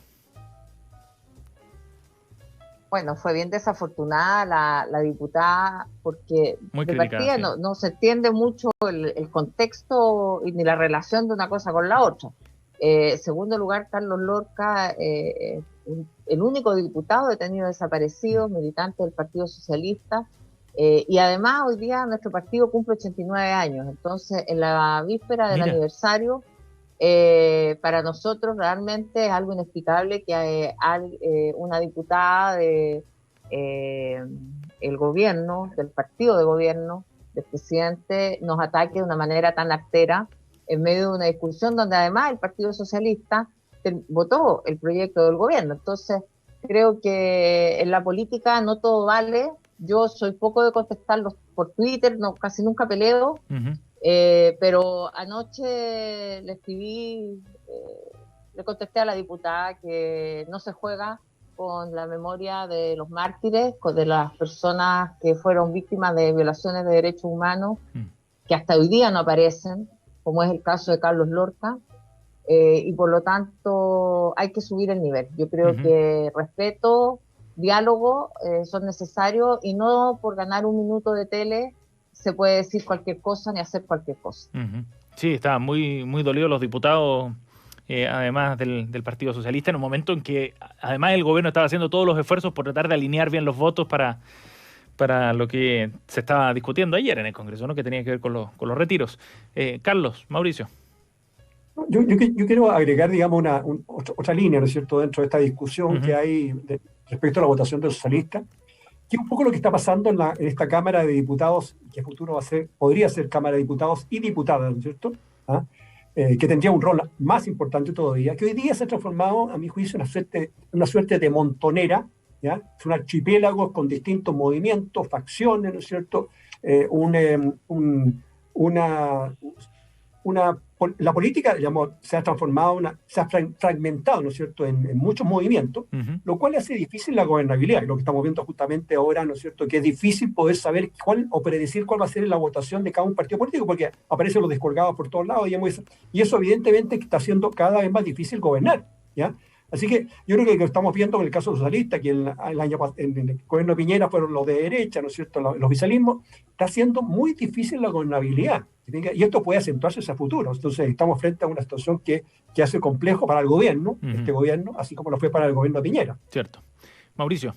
Bueno, fue bien desafortunada la diputada porque de partida sí. no se entiende mucho el contexto ni la relación de una cosa con la otra. Segundo lugar, Carlos Lorca, el único diputado detenido desaparecido, militante del Partido Socialista, y además hoy día nuestro partido cumple 89 años, entonces en la víspera del aniversario, para nosotros realmente es algo inexplicable que una diputada de el gobierno, del partido de gobierno, del presidente, nos ataque de una manera tan artera en medio de una discusión donde además el Partido Socialista votó el proyecto del gobierno. Entonces creo que en la política no todo vale. Yo soy poco de contestarlos por Twitter, casi nunca peleo. Pero anoche le escribí, le contesté a la diputada que no se juega con la memoria de los mártires, de las personas que fueron víctimas de violaciones de derechos humanos, que hasta hoy día no aparecen, como es el caso de Carlos Lorca, y por lo tanto hay que subir el nivel. Yo creo que respeto, diálogo son necesarios y no por ganar un minuto de tele se puede decir cualquier cosa ni hacer cualquier cosa. Sí, estaban muy, muy dolidos los diputados, además del Partido Socialista, en un momento en que además el gobierno estaba haciendo todos los esfuerzos por tratar de alinear bien los votos para lo que se estaba discutiendo ayer en el Congreso, ¿no? Que tenía que ver con los retiros. Carlos, Mauricio. Yo quiero agregar, digamos, otra línea, ¿no es cierto?, dentro de esta discusión que hay respecto a la votación de los socialistas, que es un poco lo que está pasando en esta Cámara de Diputados, que a futuro podría ser Cámara de Diputados y Diputadas, ¿no es cierto?, que tendría un rol más importante todavía, que hoy día se ha transformado, a mi juicio, en una suerte de montonera, ¿ya? Es un archipiélago con distintos movimientos, facciones, ¿no es cierto?, la política, digamos, se ha transformado, se ha fragmentado, ¿no es cierto?, en muchos movimientos, lo cual hace difícil la gobernabilidad, lo que estamos viendo justamente ahora, ¿no es cierto?, que es difícil poder saber o predecir cuál va a ser la votación de cada un partido político, porque aparecen los descolgados por todos lados, y eso evidentemente está haciendo cada vez más difícil gobernar, ¿ya? Así que yo creo que lo que estamos viendo en el caso socialista, que en el gobierno de Piñera fueron los de derecha, ¿no es cierto?, los oficialismos, está haciendo muy difícil la gobernabilidad. Y esto puede acentuarse hacia futuro. Entonces estamos frente a una situación que hace complejo para el gobierno, este gobierno, así como lo fue para el gobierno de Piñera. Cierto. Mauricio.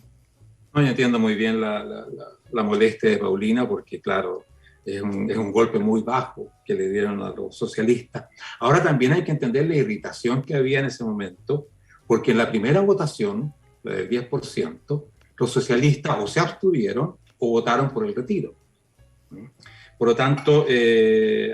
No, yo entiendo muy bien la molestia de Paulina, porque claro, es un golpe muy bajo que le dieron a los socialistas. Ahora también hay que entender la irritación que había en ese momento, porque en la primera votación, la del 10%, los socialistas o se abstuvieron o votaron por el retiro. Por lo tanto,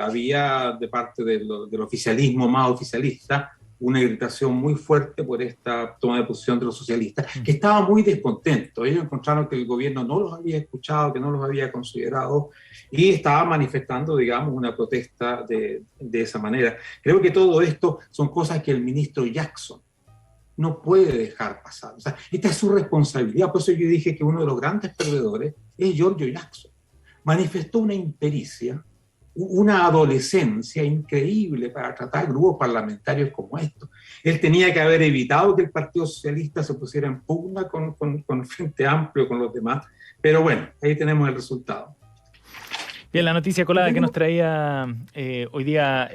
había de parte del oficialismo más oficialista una irritación muy fuerte por esta toma de posición de los socialistas, que estaban muy descontentos. Ellos encontraron que el gobierno no los había escuchado, que no los había considerado, y estaban manifestando, digamos, una protesta de esa manera. Creo que todo esto son cosas que el ministro Jackson no puede dejar pasar. O sea, esta es su responsabilidad. Por eso yo dije que uno de los grandes perdedores es Giorgio Jackson. Manifestó una impericia una adolescencia increíble para tratar grupos parlamentarios como estos. Él tenía que haber evitado que el Partido Socialista se pusiera en pugna con el Frente Amplio, con los demás, pero bueno, ahí tenemos el resultado. Bien, la noticia colada que nos traía hoy día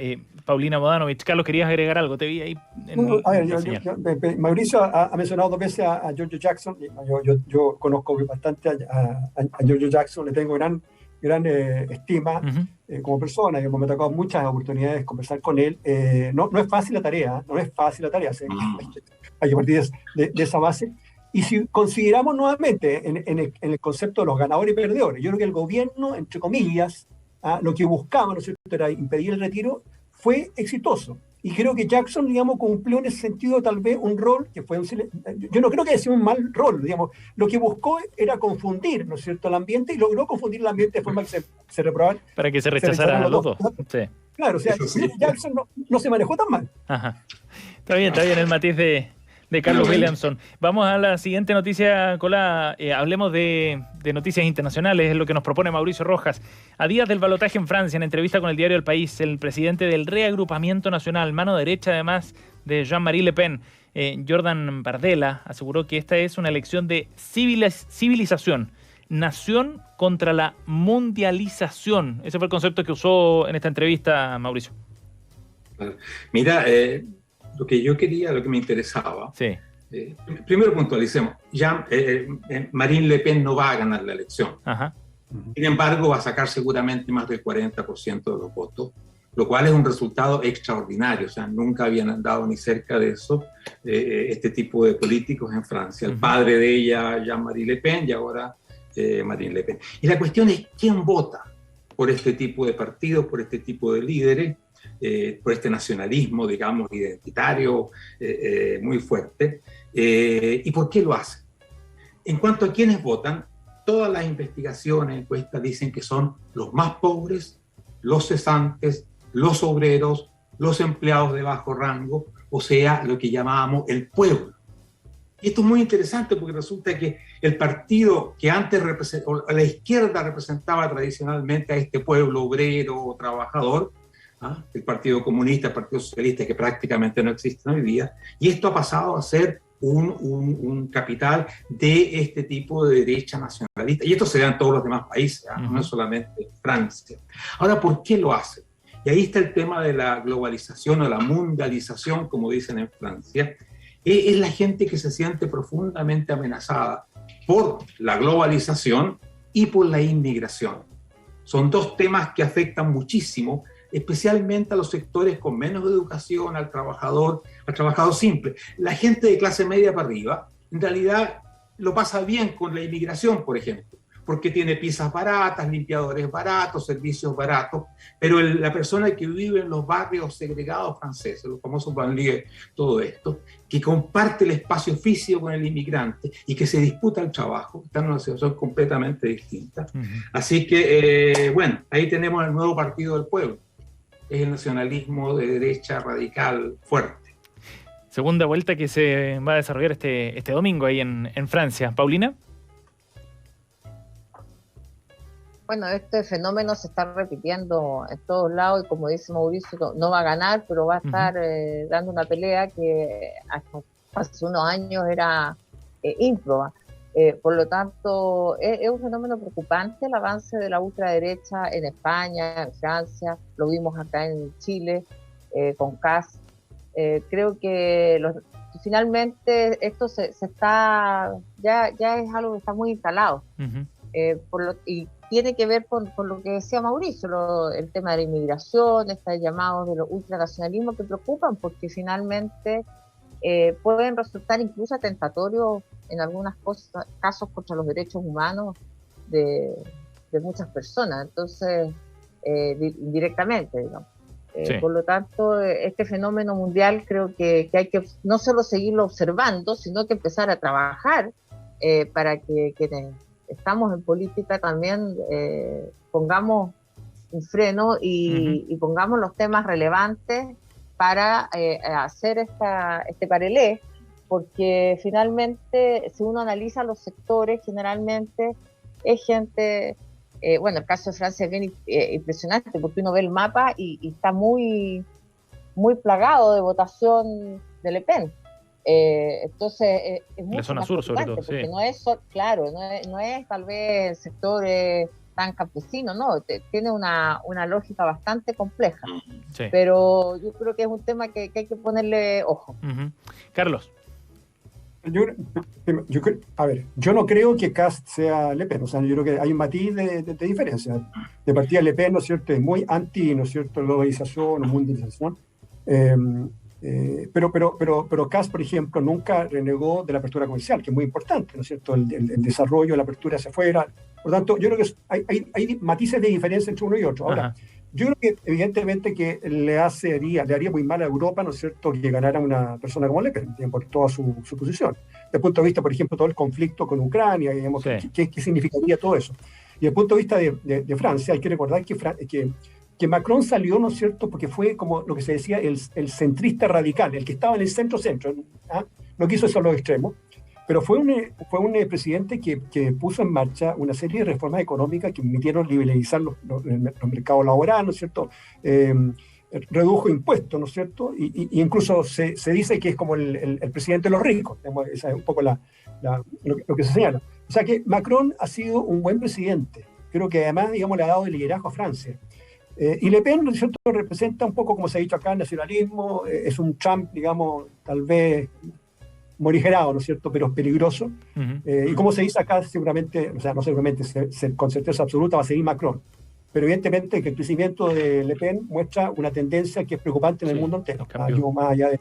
Paulina Bodanovich. Carlos, ¿querías agregar algo? Te vi ahí Mauricio ha mencionado 2 veces a Giorgio Jackson. Yo conozco bastante a Giorgio Jackson, le tengo gran estima como persona, y me ha tocado muchas oportunidades de conversar con él. No es fácil la tarea, hay que partir de esa base. Y si consideramos nuevamente en el concepto de los ganadores y perdedores, yo creo que el gobierno, entre comillas, lo que buscaba, ¿no es cierto?, era impedir el retiro, fue exitoso. Y creo que Jackson, digamos, cumplió en ese sentido tal vez un rol que fue yo no creo que haya sido un mal rol, digamos. Lo que buscó era confundir, ¿no es cierto?, el ambiente, y logró confundir el ambiente de forma que se reprobaran. Para que se rechazaran los dos. Sí. Claro, o sea, Jackson no se manejó tan mal. Ajá. Está bien el matiz de Carlos Williamson. Vamos a la siguiente noticia, colada. Hablemos de noticias internacionales, es lo que nos propone Mauricio Rojas. A días del balotaje en Francia, en entrevista con el diario El País, el presidente del Reagrupamiento Nacional, mano derecha además de Jean-Marie Le Pen, Jordan Bardella, aseguró que esta es una elección de civilización, nación contra la mundialización. Ese fue el concepto que usó en esta entrevista, Mauricio. Mira, lo que yo quería, lo que me interesaba, sí. Primero puntualicemos, Marine Le Pen no va a ganar la elección. Ajá. Sin embargo, va a sacar seguramente más del 40% de los votos, lo cual es un resultado extraordinario. O sea, nunca habían andado ni cerca de eso este tipo de políticos en Francia. El padre de ella, Jean-Marie Le Pen, y ahora Marine Le Pen. Y la cuestión es quién vota por este tipo de partidos, por este tipo de líderes, por este nacionalismo, digamos, identitario muy fuerte. ¿Y por qué lo hace? En cuanto a quienes votan, todas las investigaciones, encuestas dicen que son los más pobres, los cesantes, los obreros, los empleados de bajo rango, o sea, lo que llamábamos el pueblo. Y esto es muy interesante porque resulta que el partido que antes la izquierda representaba tradicionalmente a este pueblo obrero o trabajador, el Partido Comunista, el Partido Socialista, que prácticamente no existen hoy día, y esto ha pasado a ser un capital de este tipo de derecha nacionalista, y esto se da en todos los demás países, no es solamente Francia. Ahora, ¿por qué lo hace? Y ahí está el tema de la globalización o la mundialización, como dicen en Francia. Es la gente que se siente profundamente amenazada por la globalización y por la inmigración. Son 2 temas que afectan muchísimo, especialmente a los sectores con menos educación, al trabajador simple. La gente de clase media para arriba, en realidad lo pasa bien con la inmigración, por ejemplo, porque tiene piezas baratas, limpiadores baratos, servicios baratos, pero la persona que vive en los barrios segregados franceses, los famosos banlieues, todo esto, que comparte el espacio físico con el inmigrante y que se disputa el trabajo, está en una situación completamente distinta. Así que, bueno, ahí tenemos el nuevo partido del pueblo. Es el nacionalismo de derecha radical fuerte. Segunda vuelta que se va a desarrollar este domingo ahí en Francia. ¿Paulina? Bueno, este fenómeno se está repitiendo en todos lados y como dice Mauricio, no va a ganar, pero va a estar dando una pelea que hasta hace unos años era ímproba. Por lo tanto, es un fenómeno preocupante el avance de la ultraderecha en España, en Francia, lo vimos acá en Chile con Kast. Creo que finalmente esto se está, ya es algo que está muy instalado. Y tiene que ver con lo que decía Mauricio, el tema de la inmigración, estos llamados de los ultranacionalismos que preocupan porque finalmente pueden resultar incluso atentatorios en algunos casos contra los derechos humanos de muchas personas, entonces directamente, digamos. Sí. Por lo tanto, este fenómeno mundial creo que hay que no solo seguirlo observando, sino que empezar a trabajar para que quienes estamos en política también pongamos un freno y pongamos los temas relevantes para hacer este parelé, porque finalmente si uno analiza los sectores, generalmente es gente bueno, el caso de Francia es bien impresionante, porque uno ve el mapa y está muy, muy plagado de votación de Le Pen. Entonces es mucho la zona más sur, sobre preocupante, todo, porque sí. no es, claro, no es tal vez el sector tan campesino, no, tiene una lógica bastante compleja. Sí. Pero yo creo que es un tema que hay que ponerle ojo. Uh-huh. Carlos. Yo no creo que Kast sea Le Pen, o sea, yo creo que hay un matiz de diferencia. De partida Le Pen, ¿no es cierto?, es muy anti, ¿no es cierto?, globalización o mundialización. Pero Kast, por ejemplo, nunca renegó de la apertura comercial, que es muy importante, ¿no es cierto?, el desarrollo, la apertura hacia afuera. Por lo tanto, yo creo que hay matices de diferencia entre uno y otro. Ahora, Ajá. yo creo que evidentemente que le haría muy mal a Europa, ¿no es cierto?, que ganara una persona como Le Pen, por toda su posición. Desde el punto de vista, por ejemplo, todo el conflicto con Ucrania, digamos, Sí. ¿qué significaría todo eso? Y desde el punto de vista de Francia, hay que recordar que Macron salió, ¿no es cierto?, porque fue como lo que se decía el centrista radical, el que estaba en el centro-centro, ¿ah? No quiso eso a los extremos, pero fue un presidente que puso en marcha una serie de reformas económicas que permitieron liberalizar los mercados laborales, ¿no es cierto?, redujo impuestos, ¿no es cierto?, y incluso se dice que es como el presidente de los ricos, digamos, esa es un poco lo que se señala. O sea que Macron ha sido un buen presidente, creo que además, digamos, le ha dado el liderazgo a Francia. Y Le Pen, ¿no es cierto?, representa un poco, como se ha dicho acá, el nacionalismo, es un Trump, digamos, tal vez morigerado, ¿no es cierto?, pero peligroso. Uh-huh. Y como se dice acá, seguramente, o sea, no seguramente, con certeza absoluta va a seguir Macron. Pero evidentemente que el crecimiento de Le Pen muestra una tendencia que es preocupante en el mundo entero. Más allá de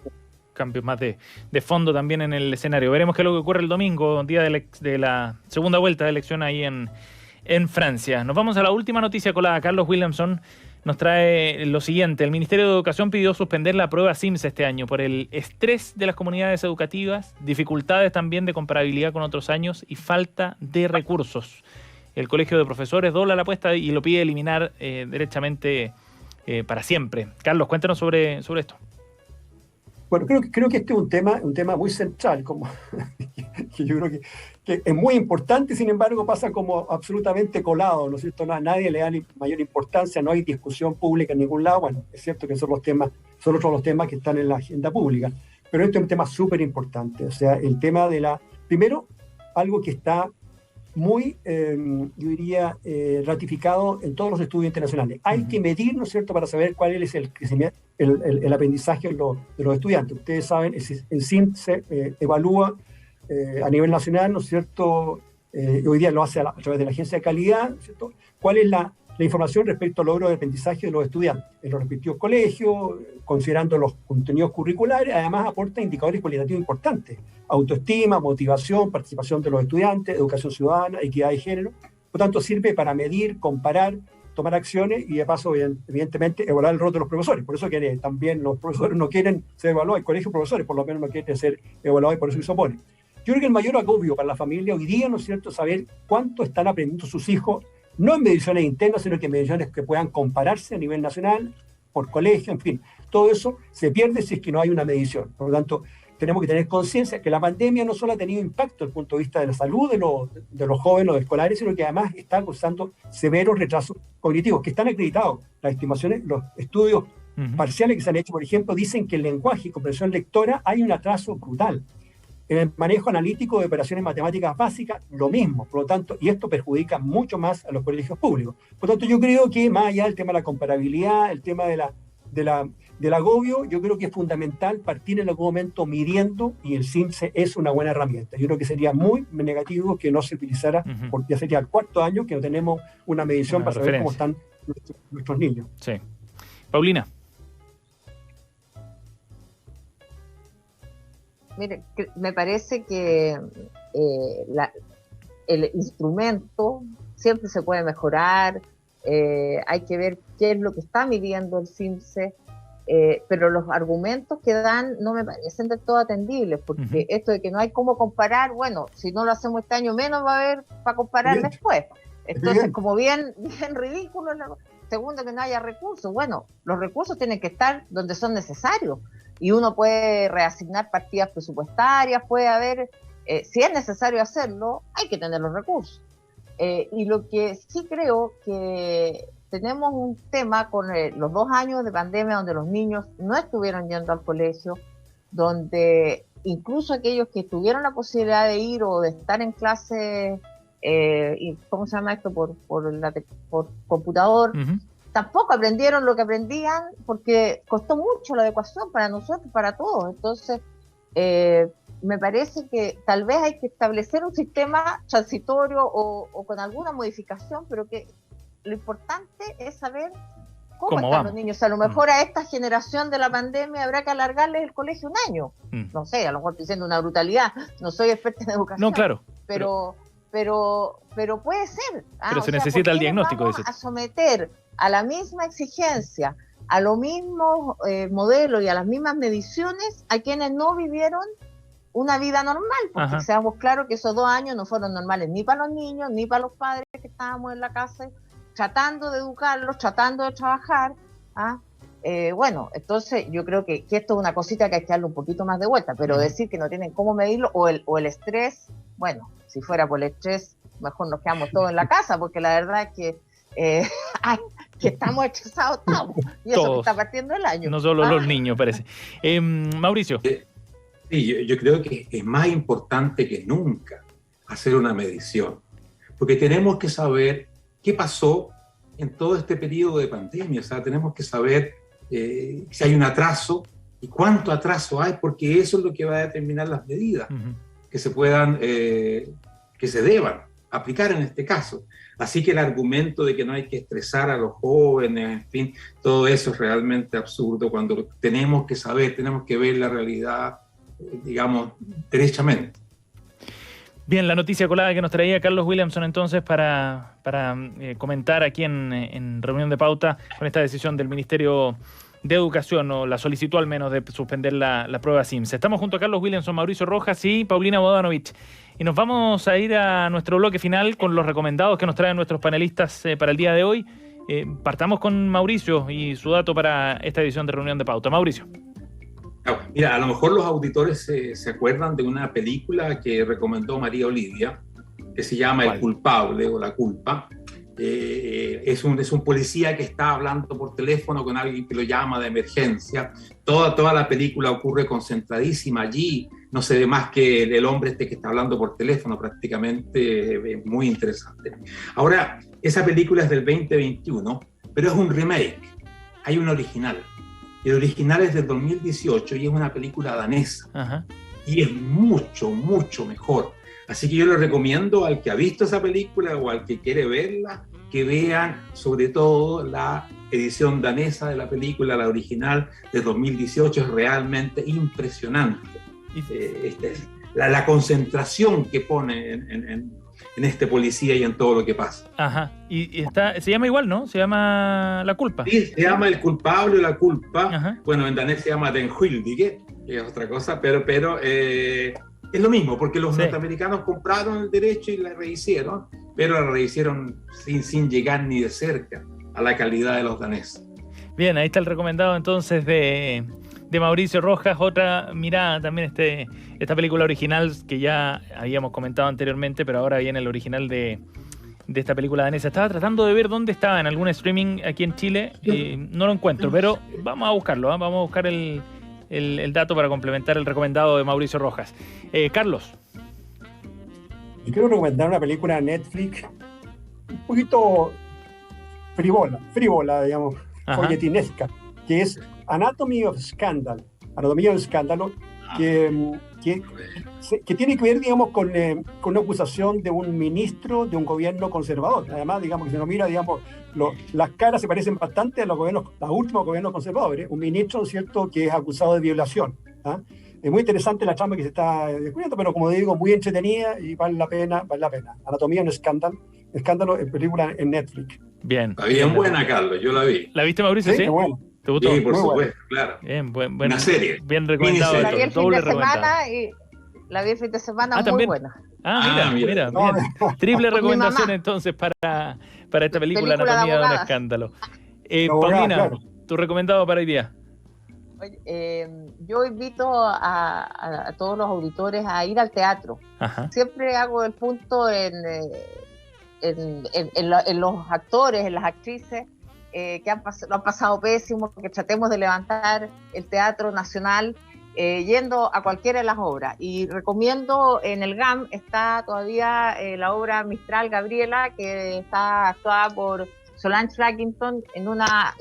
cambios más de fondo también en el escenario. Veremos qué es lo que ocurre el domingo, día de la segunda vuelta de elección ahí en Francia. Nos vamos a la última noticia colada. Carlos Williamson nos trae lo siguiente. El Ministerio de Educación pidió suspender la prueba SIMS este año por el estrés de las comunidades educativas, dificultades también de comparabilidad con otros años y falta de recursos. El Colegio de Profesores dobla la apuesta y lo pide eliminar derechamente para siempre. Carlos, cuéntanos sobre esto. Bueno, creo que este es un tema muy central, como que yo creo que es muy importante, sin embargo pasa como absolutamente colado, ¿no es cierto? Nadie le da ni mayor importancia, no hay discusión pública en ningún lado. Bueno, es cierto que son otros los temas que están en la agenda pública, pero este es un tema súper importante. O sea, el tema primero, algo que está muy, yo diría, ratificado en todos los estudios internacionales. Hay que medir, ¿no es cierto?, para saber cuál es el crecimiento, el aprendizaje de los estudiantes. Ustedes saben, el SIMS se evalúa a nivel nacional, ¿no es cierto?, hoy día lo hace a través de la agencia de calidad, ¿no es cierto?, cuál es la información respecto al logro de aprendizaje de los estudiantes en los respectivos colegios, considerando los contenidos curriculares. Además aporta indicadores cualitativos importantes: autoestima, motivación, participación de los estudiantes, educación ciudadana, equidad de género. Por lo tanto, sirve para medir, comparar, tomar acciones y de paso, evidentemente, evaluar el rol de los profesores. Por eso que también los profesores no quieren ser evaluados, el colegio de profesores por lo menos no quieren ser evaluados y por eso se opone. Yo creo que el mayor agobio para la familia hoy día, ¿no es cierto?, saber cuánto están aprendiendo sus hijos, no en mediciones internas, sino que en mediciones que puedan compararse a nivel nacional, por colegio, en fin. Todo eso se pierde si es que no hay una medición. Por lo tanto, tenemos que tener conciencia que la pandemia no solo ha tenido impacto desde el punto de vista de la salud de los jóvenes, los escolares, sino que además está causando severos retrasos cognitivos que están acreditados. Las estimaciones, los estudios parciales que se han hecho, por ejemplo, dicen que el lenguaje y comprensión lectora hay un atraso brutal. En el manejo analítico de operaciones matemáticas básicas, lo mismo. Por lo tanto, y esto perjudica mucho más a los colegios públicos. Por lo tanto, yo creo que más allá del tema de la comparabilidad, el tema del agobio, yo creo que es fundamental partir en algún momento midiendo, y el SIMS es una buena herramienta. Yo creo que sería muy negativo que no se utilizara, porque ya sería el cuarto año que no tenemos una medición para saber cómo están nuestros niños. Sí. Paulina. Mire, me parece que el instrumento siempre se puede mejorar, hay que ver qué es lo que está midiendo el SIMSE, pero los argumentos que dan no me parecen del todo atendibles, porque esto de que no hay cómo comparar, bueno, si no lo hacemos este año menos va a haber para comparar después. Entonces, como bien ridículo. Segundo, que no haya recursos. Bueno, los recursos tienen que estar donde son necesarios. Y uno puede reasignar partidas presupuestarias, puede haber, si es necesario hacerlo, hay que tener los recursos. Y lo que sí creo que tenemos un tema con los 2 años de pandemia donde los niños no estuvieron yendo al colegio, donde incluso aquellos que tuvieron la posibilidad de ir o de estar en clase, y ¿cómo se llama esto? Por computador, tampoco aprendieron lo que aprendían porque costó mucho la adecuación para nosotros, para todos. Entonces, me parece que tal vez hay que establecer un sistema transitorio o con alguna modificación, pero que lo importante es saber cómo están los niños. O sea, a lo mejor a esta generación de la pandemia habrá que alargarles el colegio un año. No sé, a lo mejor estoy diciendo una brutalidad, no soy experta en educación. No, claro. Pero puede ser. Pero se necesita el diagnóstico. Vamos a someter a la misma exigencia, a los mismos modelos y a las mismas mediciones a quienes no vivieron una vida normal, porque seamos claros que esos 2 años no fueron normales ni para los niños, ni para los padres que estábamos en la casa, tratando de educarlos, tratando de trabajar. Bueno, entonces yo creo que esto es una cosita que hay que darle un poquito más de vuelta, pero decir que no tienen cómo medirlo, o el estrés, bueno, si fuera por el estrés, mejor nos quedamos todos en la casa, porque la verdad es que que estamos estresados todos, y eso que está partiendo el año. No solo los niños, parece. Mauricio. Sí, yo creo que es más importante que nunca hacer una medición, porque tenemos que saber qué pasó en todo este periodo de pandemia. O sea, tenemos que saber si hay un atraso y cuánto atraso hay, porque eso es lo que va a determinar las medidas que se puedan, que se deban aplicar en este caso. Así que el argumento de que no hay que estresar a los jóvenes, en fin, todo eso es realmente absurdo cuando tenemos que saber, tenemos que ver la realidad, digamos, derechamente. Bien, la noticia colada que nos traía Carlos Williamson entonces para comentar aquí en Reunión de Pauta con esta decisión del Ministerio de Educación, o la solicitó al menos, de suspender la prueba SIMS. Estamos junto a Carlos Williamson, Mauricio Rojas y Paulina Bodanovich. Y nos vamos a ir a nuestro bloque final con los recomendados que nos traen nuestros panelistas para el día de hoy. Partamos con Mauricio y su dato para esta edición de Reunión de Pauta. Mauricio. Mira, a lo mejor los auditores se acuerdan de una película que recomendó María Olivia, que se llama El culpable o La culpa. Es un policía que está hablando por teléfono con alguien que lo llama de emergencia. Toda la película ocurre concentradísima allí. No se ve más que el hombre que está hablando por teléfono prácticamente. Es muy interesante. Ahora, esa película es del 2021, pero es un remake. Hay un original. El original es del 2018 y es una película danesa. Y es mucho, mucho mejor. Así que yo le recomiendo al que ha visto esa película o al que quiere verla, que vean sobre todo la edición danesa de la película, la original de 2018, es realmente impresionante. La concentración que pone en este policía y en todo lo que pasa. Y se llama igual, ¿no? Se llama La culpa. Sí, se llama El culpable o La culpa. Bueno, en danés se llama Den Skyldige, que es otra cosa, pero es lo mismo, porque los norteamericanos compraron el derecho y la rehicieron, pero la rehicieron sin llegar ni de cerca a la calidad de los daneses. Bien, ahí está el recomendado entonces de Mauricio Rojas. Otra mirada también, esta película original que ya habíamos comentado anteriormente, pero ahora viene el original de esta película danesa. Estaba tratando de ver dónde estaba en algún streaming aquí en Chile, no lo encuentro, pero vamos a buscarlo, vamos a buscar el dato para complementar el recomendado de Mauricio Rojas. Carlos. Yo quiero recomendar una película de Netflix un poquito frívola, digamos, folletinesca, que es Anatomy of Scandal, que tiene que ver, digamos, con una acusación de un ministro de un gobierno conservador. Además, digamos, que si uno mira, digamos, las caras se parecen bastante a los últimos gobiernos conservadores. Un ministro, ¿cierto?, que es acusado de violación. Es muy interesante la trama que se está descubriendo, pero como digo, muy entretenida y vale la pena. Anatomía de un escándalo en película en Netflix. Bien. Está bien buena, Carlos, yo la vi. ¿La viste, Mauricio? Sí. Bueno. ¿Te gustó? Sí, por supuesto, claro. Bien, una serie. Bien recomendado. La vi el fin de semana y la vi el fin de semana muy buena. Mira, bien. Triple recomendación entonces para esta película Anatomía de un escándalo. Paulina, tu recomendado para hoy día. Yo invito a todos los auditores a ir al teatro. Siempre hago el punto en los actores, en las actrices, que lo han pasado pésimo, que tratemos de levantar el Teatro Nacional yendo a cualquiera de las obras. Y recomiendo, en el GAM está todavía la obra Mistral Gabriela, que está actuada por Solange Frackington en una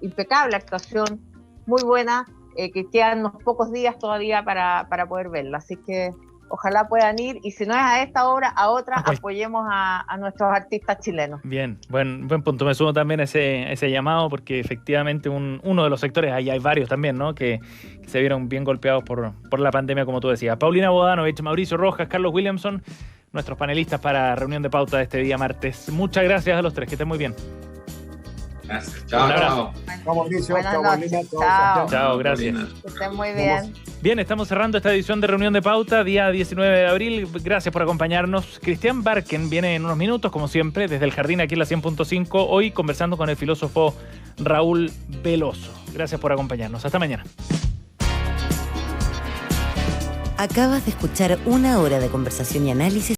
impecable actuación, muy buena, que quedan unos pocos días todavía para poder verla. Así que ojalá puedan ir, y si no es a esta obra, a otra, apoyemos a nuestros artistas chilenos. Bien, buen punto. Me sumo también a ese llamado, porque efectivamente uno de los sectores, ahí hay varios también, ¿no?, que se vieron bien golpeados por la pandemia, como tú decías. Paulina Bodanovich, Mauricio Rojas, Carlos Williamson, nuestros panelistas para Reunión de Pauta de este día martes. Muchas gracias a los tres, que estén muy bien. Gracias. Chao. Chao, gracias. Que estén muy bien. Bien, estamos cerrando esta edición de Reunión de Pauta, día 19 de abril. Gracias por acompañarnos. Cristian Barken viene en unos minutos, como siempre, desde el Jardín, aquí en la 100.5, hoy conversando con el filósofo Raúl Veloso. Gracias por acompañarnos. Hasta mañana. Acabas de escuchar una hora de conversación y análisis